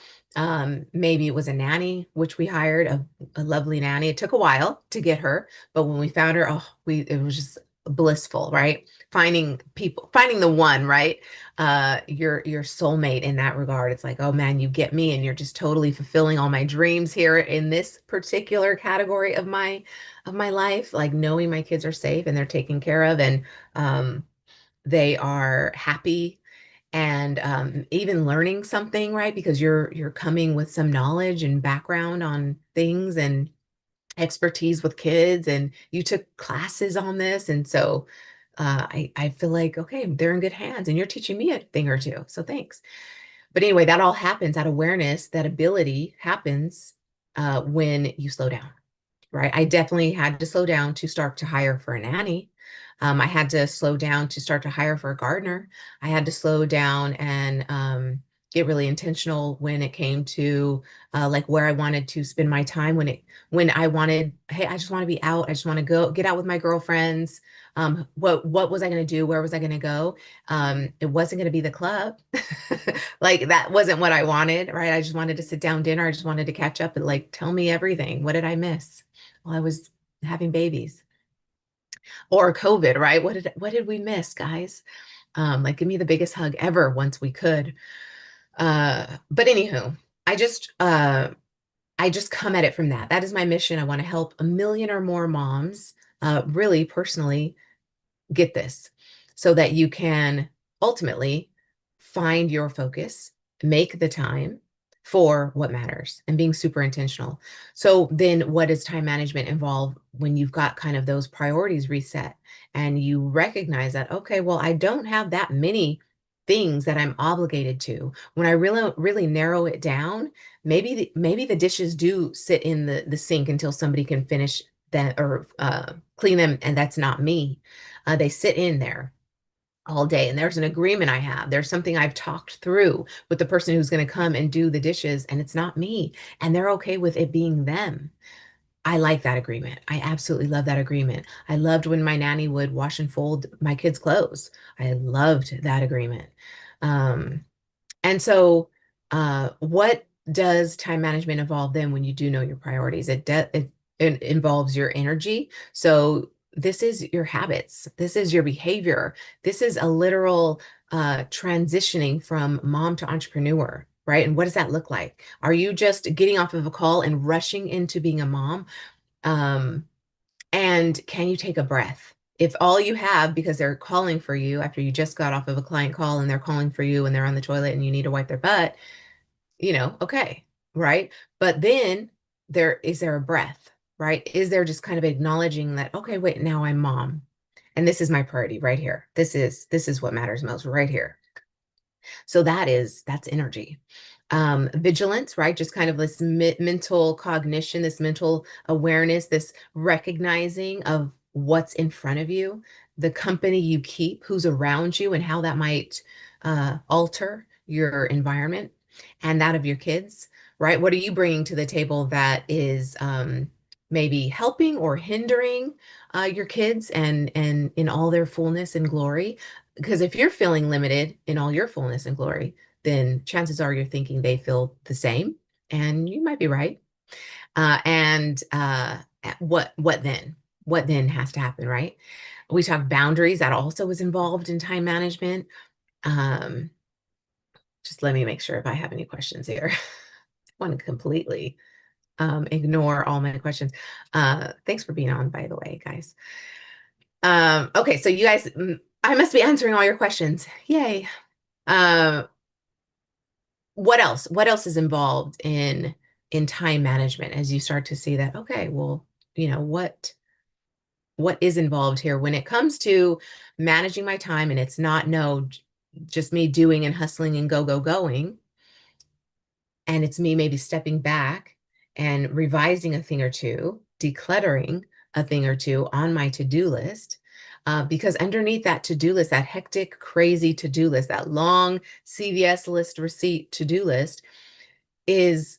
maybe it was a nanny, which we hired a lovely nanny. It took a while to get her, but when we found her, oh, we it was just blissful, right? Finding people, finding the one, right? Your soulmate in that regard. It's like, oh man, you get me, and you're just totally fulfilling all my dreams here in this particular category of my life. Like knowing my kids are safe and they're taken care of, and they are happy, and even learning something, right? Because you're coming with some knowledge and background on things and expertise with kids, and you took classes on this, and so I feel like, okay, they're in good hands, and you're teaching me a thing or two. So thanks. But anyway, that all happens, that awareness, that ability happens when you slow down, right? I definitely had to slow down to start to hire for a nanny. I had to slow down to start to hire for a gardener. I had to slow down and get really intentional when it came to like where I wanted to spend my time when I wanted, hey, I just want to be out. I just want to go get out with my girlfriends. What was I going to do? Where was I going to go? It wasn't going to be the club. Like that wasn't what I wanted, right? I just wanted to sit down dinner. I just wanted to catch up and like tell me everything. What did I miss? Well, I was having babies or COVID, right? What did we miss, guys? Like give me the biggest hug ever once we could. But anywho, I just I just come at it from that. That is my mission. I want to help a million or more moms, really personally get this so that you can ultimately find your focus, make the time for what matters, and being super intentional. So then what does time management involve when you've got kind of those priorities reset and you recognize that, okay, well, I don't have that many things that I'm obligated to. When I really narrow it down, maybe the dishes do sit in the sink until somebody can finish that or clean them, and that's not me. They sit in there all day, and there's an agreement I have. There's something I've talked through with the person who's going to come and do the dishes, and it's not me, and they're okay with it being them. I like that agreement. I absolutely love that agreement. I loved when my nanny would wash and fold my kids' clothes. I loved that agreement. Um, and so, what does time management involve then when you do know your priorities? It involves your energy. So this is your habits. This is your behavior. This is a literal transitioning from mom to entrepreneur, right? And what does that look like? Are you just getting off of a call and rushing into being a mom? Um, and can you take a breath? If all you have, because they're calling for you after you just got off of a client call and they're calling for you and they're on the toilet and you need to wipe their butt, okay, right? But then there a breath, right? Is there just kind of acknowledging that, okay, wait, now I'm mom and this is my priority right here. This is what matters most right here. So that's energy. Vigilance, right? Just kind of this mental cognition, this mental awareness, this recognizing of what's in front of you, the company you keep, who's around you, and how that might alter your environment and that of your kids, right? What are you bringing to the table that is maybe helping or hindering your kids and in all their fullness and glory? Because if you're feeling limited in all your fullness and glory, then chances are you're thinking they feel the same, and you might be right. And what then? What then has to happen, right? We talked boundaries. That also was involved in time management. Um, just let me make sure if I have any questions here. I want to completely ignore all my questions. Thanks for being on, by the way, guys. Okay, so you guys, I must be answering all your questions. Yay. Uh, what else? What else is involved in time management as you start to see that, okay, well, what is involved here when it comes to managing my time, and it's not just me doing and hustling and going, and it's me maybe stepping back and revising a thing or two, decluttering a thing or two on my to-do list. Because underneath that to-do list, that hectic, crazy to-do list, that long CVS list receipt to-do list is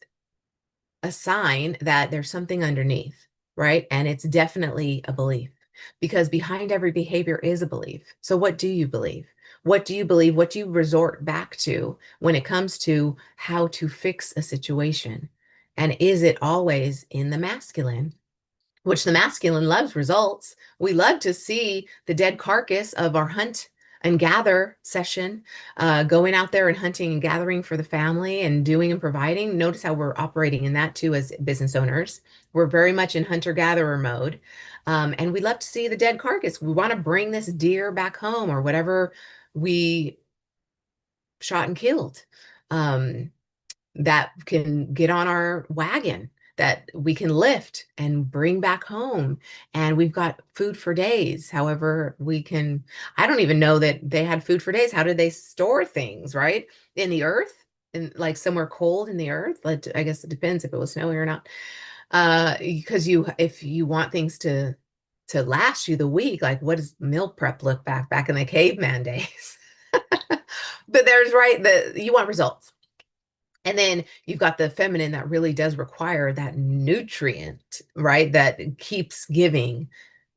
a sign that there's something underneath, right? And it's definitely a belief, because behind every behavior is a belief. So what do you believe? What do you believe? What do you resort back to when it comes to how to fix a situation? And is it always in the masculine? Which the masculine loves results. We love to see the dead carcass of our hunt and gather session, going out there and hunting and gathering for the family and doing and providing. Notice how we're operating in that too as business owners. We're very much in hunter-gatherer mode. And we love to see the dead carcass. We want to bring this deer back home or whatever we shot and killed. That can get on our wagon, that we can lift and bring back home. And we've got food for days. However, I don't even know that they had food for days. How did they store things, right? In the earth? In like somewhere cold in the earth? Like, I guess it depends if it was snowy or not. Because if you want things to last you the week, like what does meal prep look back in the caveman days? But there's right that you want results. And then you've got the feminine that really does require that nutrient, right? That keeps giving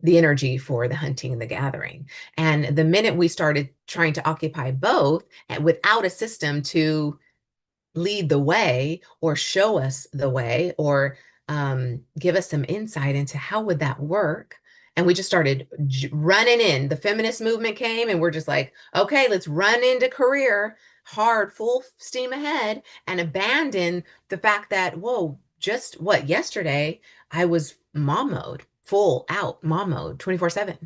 the energy for the hunting and the gathering. And the minute we started trying to occupy both and without a system to lead the way or show us the way or give us some insight into how would that work, and we just started running in, the feminist movement came and we're just like, okay, let's run into career hard, full steam ahead, and abandon the fact that, whoa, just what, yesterday I was mom mode, full out mom mode 24/7,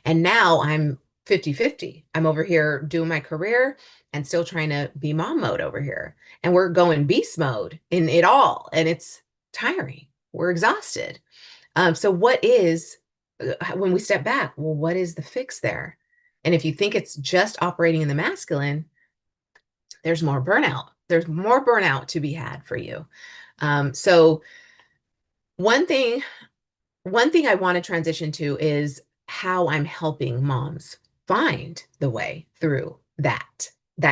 and now I'm 50/50. I'm over here doing my career and still trying to be mom mode over here, and we're going beast mode in it all, and it's tiring. We're exhausted. So what is, when we step back, well, what is the fix there? And if you think it's just operating in the masculine, there's more burnout. There's more burnout to be had for you. So one thing, one thing I want to transition to is how I'm helping moms find the way through that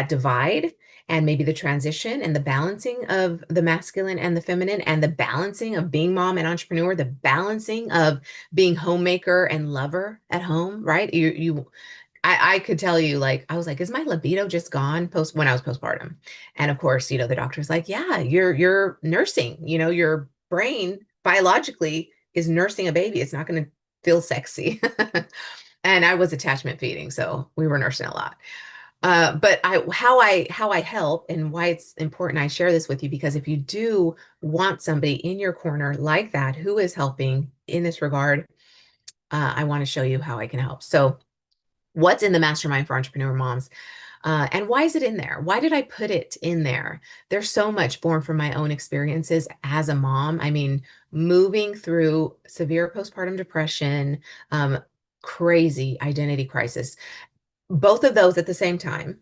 divide, and maybe the transition and the balancing of the masculine and the feminine, and the balancing of being mom and entrepreneur, the balancing of being homemaker and lover at home, right? I could tell you, like, I was like, is my libido just gone when I was postpartum? And of course, the doctor's like, yeah, you're nursing, your brain biologically is nursing a baby. It's not going to feel sexy. And I was attachment feeding, so we were nursing a lot. But how I help and why it's important I share this with you, because if you do want somebody in your corner like that who is helping in this regard, I want to show you how I can help. So what's in the Mastermind for Entrepreneur Moms? And why is it in there? Why did I put it in there? There's so much born from my own experiences as a mom. I mean, moving through severe postpartum depression, crazy identity crisis, both of those at the same time.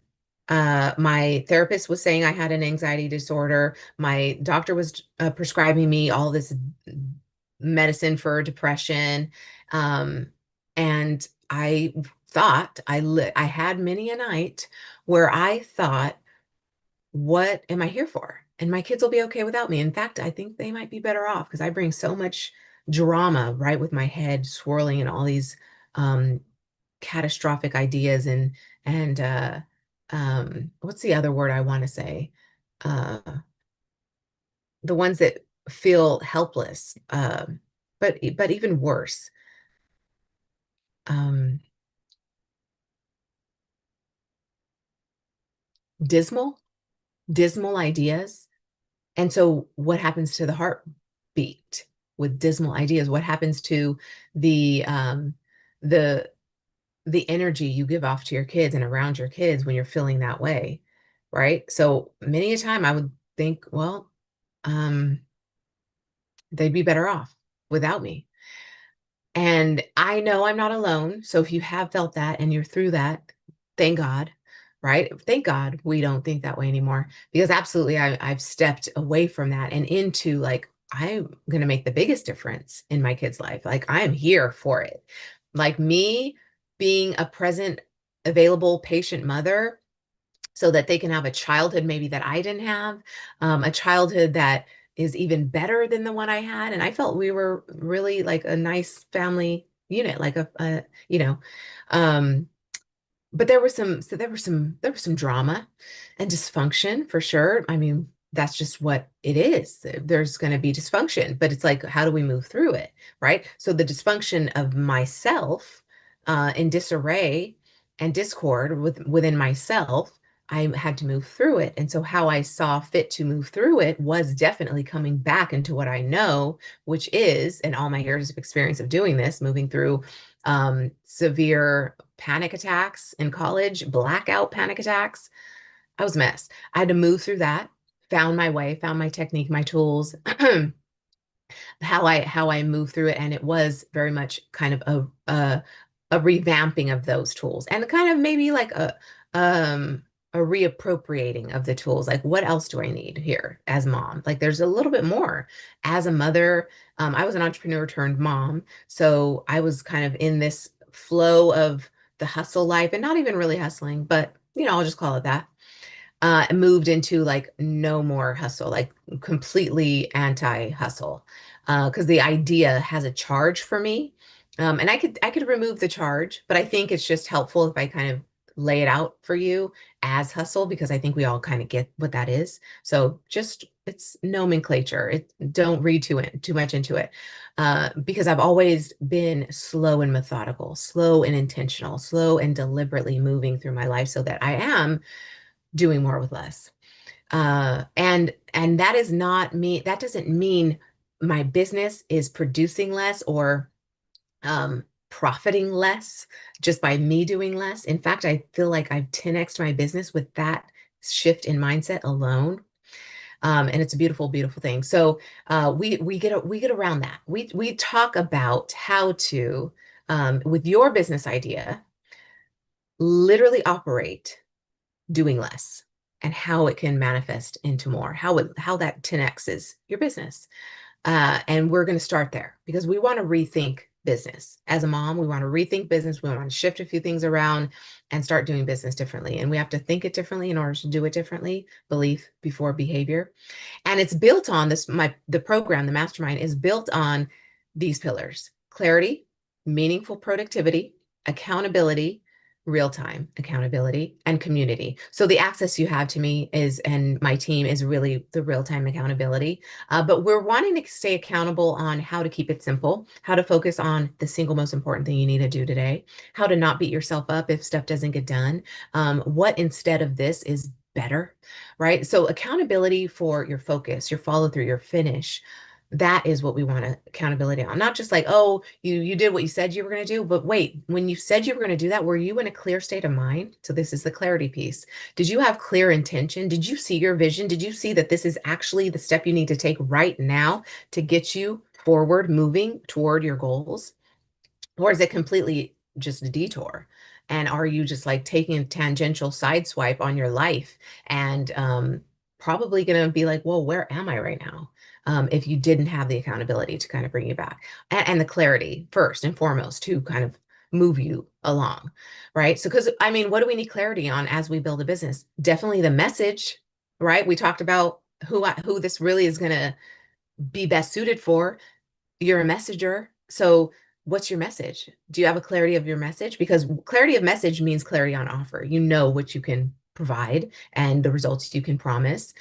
My therapist was saying I had an anxiety disorder. My doctor was prescribing me all this medicine for depression. And I thought I had many a night where I thought, what am I here for? And my kids will be okay without me. In fact, I think they might be better off because I bring so much drama, right, with my head swirling and all these um, catastrophic ideas and what's the other word I want to say? Uh, the ones that feel helpless, but even worse, um, dismal, dismal ideas. And so what happens to the heartbeat with dismal ideas? What happens to the um the the energy you give off to your kids and around your kids when you're feeling that way, right? So many a time I would think, well, um, they'd be better off without me. And I know I'm not alone. So if you have felt that and you're through that, thank God, right? Thank God we don't think that way anymore. Because absolutely, I've stepped away from that and into like, I'm going to make the biggest difference in my kid's life. Like, I am here for it. Like, me being a present, available, patient mother so that they can have a childhood maybe that I didn't have, a childhood that is even better than the one I had. And I felt we were really like a nice family unit, like a you know, um, but there was some drama and dysfunction for sure. I mean, that's just what it is. There's going to be dysfunction, but it's like, how do we move through it, right? So the dysfunction of myself, in disarray and discord within myself, I had to move through it. And so how I saw fit to move through it was definitely coming back into what I know, which is, and all my years of experience of doing this, moving through severe panic attacks in college, blackout panic attacks. I was a mess. I had to move through that, found my way, found my technique, my tools, how I move through it, and it was very much kind of a revamping of those tools, and kind of maybe like a reappropriating of the tools. Like, what else do I need here as mom? Like, there's a little bit more as a mother. I was an entrepreneur turned mom, so I was kind of in this flow of the hustle life, and not even really hustling, but I'll just call it that. Moved into like no more hustle, like completely anti-hustle, because the idea has a charge for me, and I could remove the charge, but I think it's just helpful if I kind of lay it out for you as hustle, because I think we all kind of get what that is. So just it's nomenclature. Don't read too much into it, because I've always been slow and methodical, slow and intentional, slow and deliberately moving through my life so that I am doing more with less. And that is not me. That doesn't mean my business is producing less or profiting less just by me doing less. In fact, I feel like I've 10x my business with that shift in mindset alone. And it's a beautiful, beautiful thing. So we get around that. We talk about how to, with your business idea, literally operate doing less and how it can manifest into more, how that 10x is your business. And we're going to start there because we want to rethink business. As a mom, we want to rethink business. We want to shift a few things around and start doing business differently. And we have to think it differently in order to do it differently. Belief before behavior. And it's built on the program, the mastermind is built on these pillars: clarity, meaningful productivity, accountability, real-time accountability, and community. So the access you have to me is, and my team is really the real-time accountability. But we're wanting to stay accountable on how to keep it simple, how to focus on the single most important thing you need to do today, how to not beat yourself up if stuff doesn't get done, what instead of this is better, right? So accountability for your focus, your follow through, your finish. That is what we want accountability on. Not just like, oh, you did what you said you were going to do, but wait, when you said you were going to do that, were you in a clear state of mind? So this is the clarity piece. Did you have clear intention? Did you see your vision? Did you see that this is actually the step you need to take right now to get you forward, moving toward your goals? Or is it completely just a detour? And are you just like taking a tangential side swipe on your life and probably going to be like, well, where am I right now? If you didn't have the accountability to kind of bring you back and the clarity first and foremost to kind of move you along, right? So, because I mean, what do we need clarity on as we build a business? Definitely the message, right? We talked about who this really is going to be best suited for. You're a messenger. So what's your message? Do you have a clarity of your message? Because clarity of message means clarity on offer. You know what you can provide and the results you can promise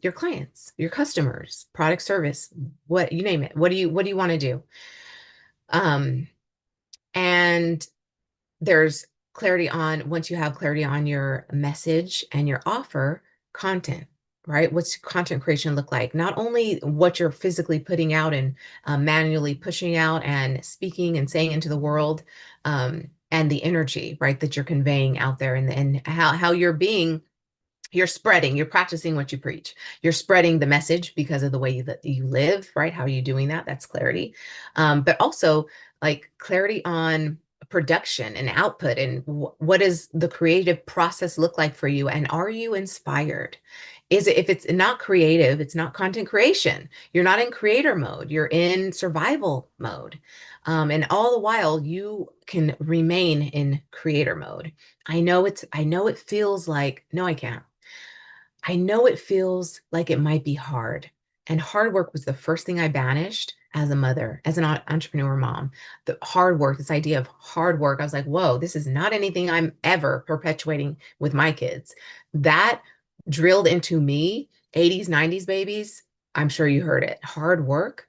your clients, your customers, product, service, what you name it. What do you want to do? Um, and there's clarity on once you have clarity on your message and your offer, content, right? What's content creation look like? Not only what you're physically putting out and manually pushing out and speaking and saying into the world, and the energy, right, that you're conveying out there, and how you're spreading, you're practicing what you preach. You're spreading the message because of the way that you live, right? How are you doing that? That's clarity. But also like clarity on production and output and what does the creative process look like for you? And are you inspired? Is it, if it's not creative, it's not content creation. You're not in creator mode. You're in survival mode. And all the while you can remain in creator mode. I know it feels like, no, I can't. I know it feels like it might be hard. And hard work was the first thing I banished as a mother, as an entrepreneur mom. The hard work, this idea of hard work, I was like, whoa, this is not anything I'm ever perpetuating with my kids. That drilled into me, 80s, 90s babies. I'm sure you heard it. Hard work.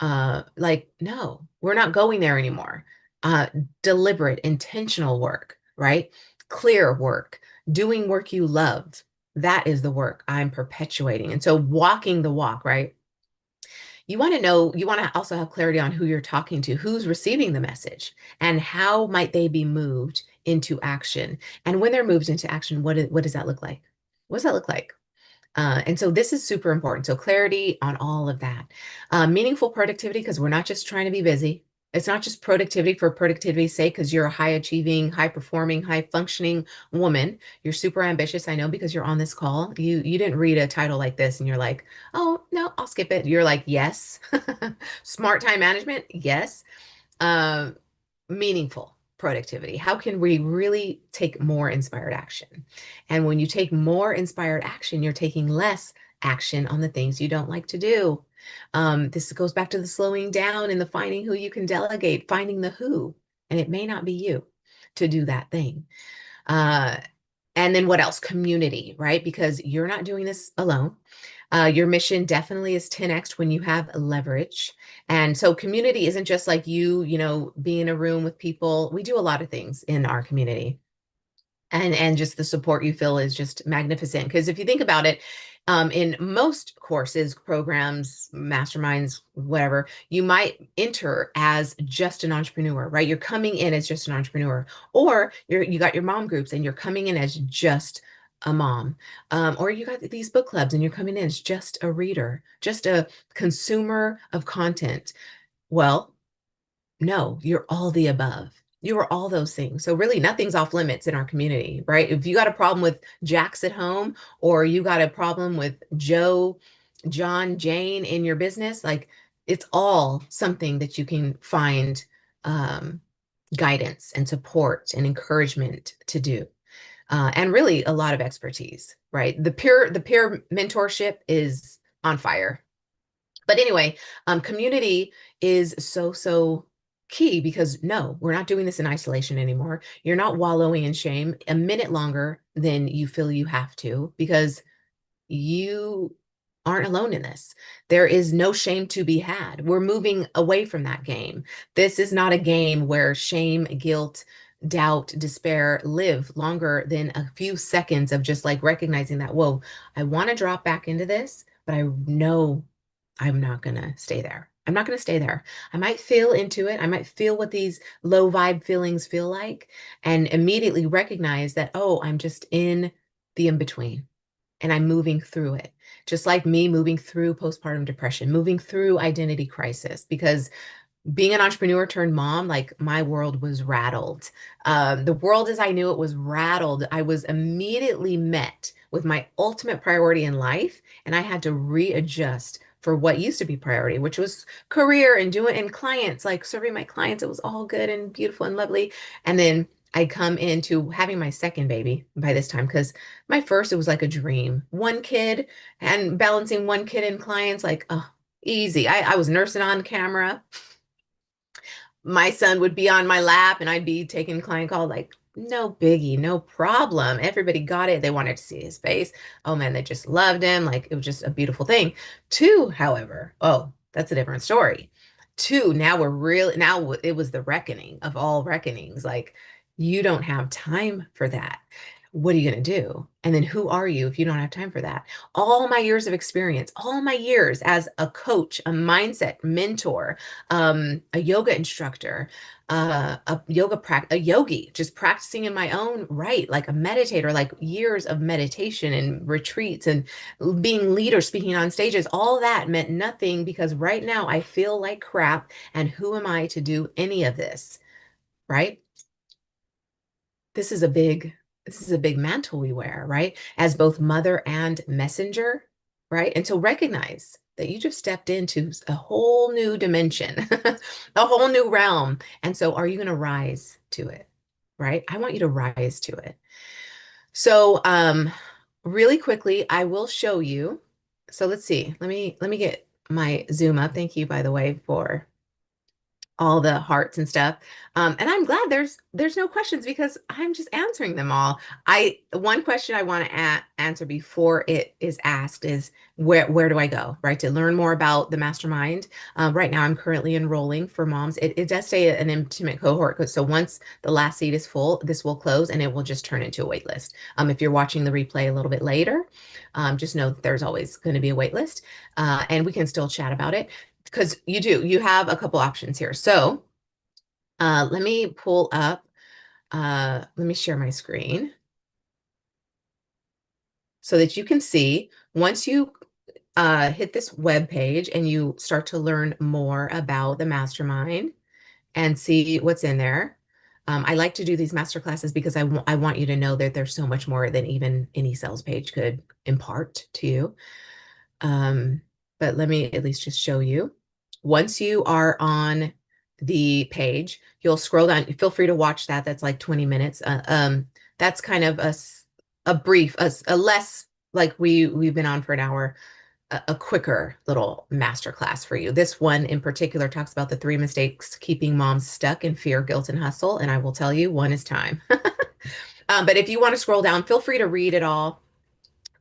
Like, no, we're not going there anymore. Uh, Deliberate, intentional work, right? Clear work, doing work you love, that is the work I'm perpetuating. And so walking the walk, right? You want to know, you want to also have clarity on who you're talking to, who's receiving the message, and how might they be moved into action. And when they're moved into action, what does that look like? What does that look like? And so this is super important. So clarity on all of that. Meaningful productivity, because we're not just trying to be busy. It's not just productivity for productivity's sake, because you're a high achieving, high performing, high functioning woman. You're super ambitious. I know because you're on this call. You didn't read a title like this and you're like, oh no, I'll skip it. You're like, yes. Smart time management, yes. Um, Meaningful productivity. How can we really take more inspired action? And when you take more inspired action, you're taking less action on the things you don't like to do. This goes back to the slowing down and the finding who you can delegate, finding the who. And it may not be you to do that thing. Uh, and then what else? Community, right? Because you're not doing this alone. Your mission definitely is 10x when you have leverage. And so community isn't just like be in a room with people. We do a lot of things in our community, and just the support you feel is just magnificent. Because if you think about it, in most courses, programs, masterminds, whatever, you might enter as just an entrepreneur, right? You're coming in as just an entrepreneur, or you got your mom groups and you're coming in as just a mom, or you got these book clubs and you're coming in as just a reader, just a consumer of content. Well, no, you're all the above. You are all those things. So really nothing's off limits in our community, right? If you got a problem with Jax at home or you got a problem with Joe, John, Jane in your business, like it's all something that you can find um, guidance and support and encouragement to do. And really a lot of expertise, right? The peer mentorship is on fire. But anyway, community is so key because no, we're not doing this in isolation anymore. You're not wallowing in shame a minute longer than you feel you have to because you aren't alone in this. There is no shame to be had. We're moving away from that game. This is not a game where shame, guilt, doubt, despair live longer than a few seconds of just like recognizing that, whoa, I want to drop back into this, but I know I'm not going to stay there. I'm not going to stay there. I might feel into it. I might feel what these low vibe feelings feel like and immediately recognize that, oh, I'm just in the in between and I'm moving through it. Just like me moving through postpartum depression, moving through identity crisis, because being an entrepreneur turned mom, like my world was rattled. The world as I knew it was rattled. I was immediately met with my ultimate priority in life, and I had to readjust for what used to be priority, which was career and doing and clients, like serving my clients. It was all good and beautiful and lovely. And then I come into having my second baby by this time because my first, it was like a dream. One kid and balancing one kid and clients, like, oh, easy. I was nursing on camera. My son would be on my lap and I'd be taking client call, like, no biggie, no problem. Everybody got it. They wanted to see his face. Oh man, they just loved him. Like it was just a beautiful thing. Two, however, oh, that's a different story. Two, now we're real. Now it was the reckoning of all reckonings. Like you don't have time for that. What are you going to do? And then who are you if you don't have time for that? All my years of experience, all my years as a coach, a mindset mentor, a yoga instructor, a yogi, just practicing in my own right, like a meditator, like years of meditation and retreats and being leader, speaking on stages. All that meant nothing because right now I feel like crap. And who am I to do any of this? Right? this is a big this is a big mantle we wear, right? As both mother and messenger, right? And to recognize that you just stepped into a whole new dimension, a whole new realm. And so are you going to rise to it? Right? I want you to rise to it. So really quickly, I will show you. So let's see. Let me get my Zoom up. Thank you, by the way, for all the hearts and stuff. And I'm glad there's no questions because I'm just answering them all. I One question I want to answer before it is asked is where do I go, right? To learn more about the mastermind. Right now, I'm currently enrolling for moms. It does stay an intimate cohort. So once the last seat is full, this will close and it will just turn into a wait list. If you're watching the replay a little bit later, just know that there's always going to be a wait list, and we can still chat about it because you have a couple options here. So let me pull up, let me share my screen so that you can see once you hit this web page and you start to learn more about the mastermind and see what's in there. I like to do these master classes because I want you to know that there's so much more than even any sales page could impart to you. Um, but let me at least just show you. Once you are on the page, you'll scroll down. Feel free to watch that. That's like 20 minutes. That's kind of a brief, a less like we've been on for an hour, a quicker little master class for you. This one in particular talks about the 3 mistakes keeping moms stuck in fear, guilt, and hustle. And I will tell you, one is time. But if you want to scroll down, feel free to read it all,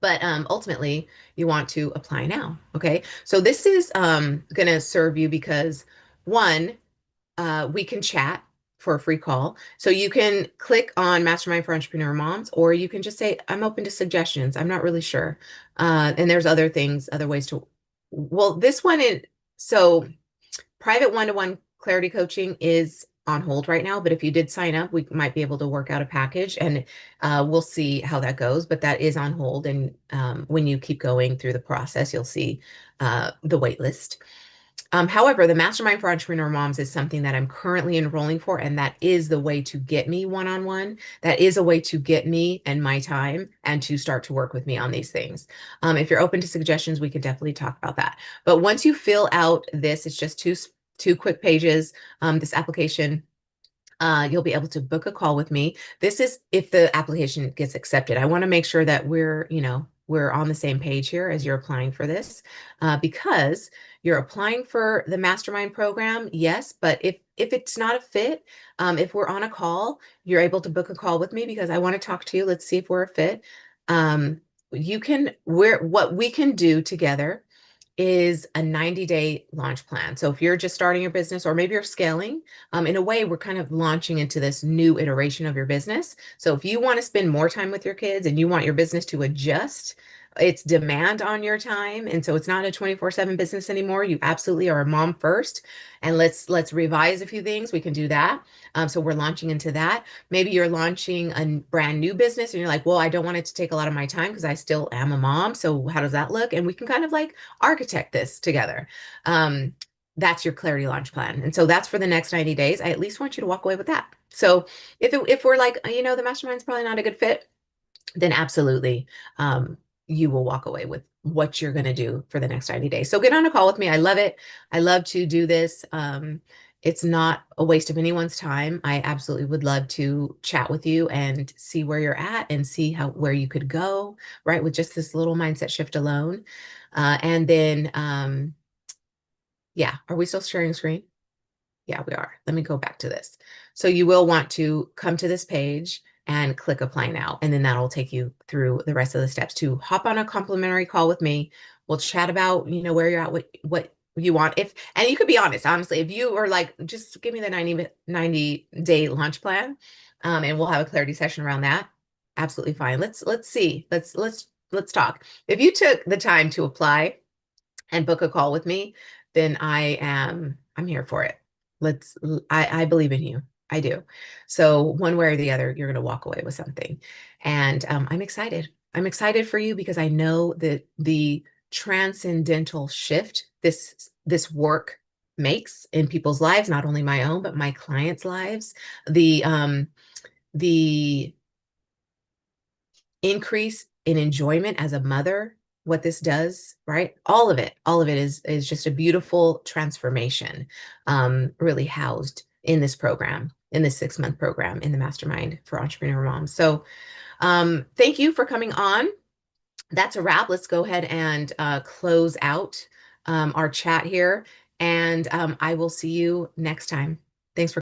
but ultimately you want to apply now. Okay, so this is going to serve you because one, we can chat for a free call. So you can click on Mastermind for Entrepreneur Moms, or you can just say, I'm open to suggestions. I'm not really sure. And there's other things, other ways to, well, this one is, so private one-to-one clarity coaching is on hold right now, but if you did sign up, we might be able to work out a package and we'll see how that goes, but that is on hold. And when you keep going through the process, you'll see the wait list. However, the Mastermind for Entrepreneur Moms is something that I'm currently enrolling for, and that is the way to get me one-on-one. That is a way to get me and my time and to start to work with me on these things. If you're open to suggestions, we could definitely talk about that. But once you fill out this, it's just two quick pages, this application. You'll be able to book a call with me. This is if the application gets accepted. I want to make sure that we're on the same page here as you're applying for this, because you're applying for the mastermind program, yes, but if it's not a fit, if we're on a call, you're able to book a call with me because I want to talk to you. Let's see if we're a fit. What we can do together is a 90-day launch plan. So if you're just starting your business or maybe you're scaling, in a way, we're kind of launching into this new iteration of your business. So if you want to spend more time with your kids and you want your business to adjust its demand on your time, and so it's not a 24/7 business anymore, you absolutely are a mom first. And let's revise a few things. We can do that. So we're launching into that. Maybe you're launching a brand new business and you're like, well, I don't want it to take a lot of my time because I still am a mom. So how does that look? And we can kind of like architect this together. That's your clarity launch plan. And so that's for the next 90 days. I at least want you to walk away with that. So if we're like, the mastermind's probably not a good fit, then absolutely, you will walk away with what you're going to do for the next 90 days. So get on a call with me. I love it. I love to do this. It's not a waste of anyone's time. I absolutely would love to chat with you and see where you're at and see how where you could go, right, with just this little mindset shift alone. And then, yeah, are we still sharing screen? Yeah, we are. Let me go back to this. So you will want to come to this page and click apply now, and then that'll take you through the rest of the steps to hop on a complimentary call with me. We'll chat about, where you're at, what you want. If and you could be honest, honestly, if you are like, just give me the 90 day launch plan, and we'll have a clarity session around that. Absolutely fine. Let's see. Let's talk. If you took the time to apply and book a call with me, then I'm here for it. I believe in you. I do. So one way or the other, you're going to walk away with something. And I'm excited. I'm excited for you because I know that the transcendental shift this work makes in people's lives, not only my own, but my clients' lives, the increase in enjoyment as a mother, what this does, right? All of it is just a beautiful transformation, really housed in this program, in this 6-month program in the Mastermind for Entrepreneur Moms. So thank you for coming on. That's a wrap. Let's go ahead and close out our chat here, and I will see you next time. Thanks for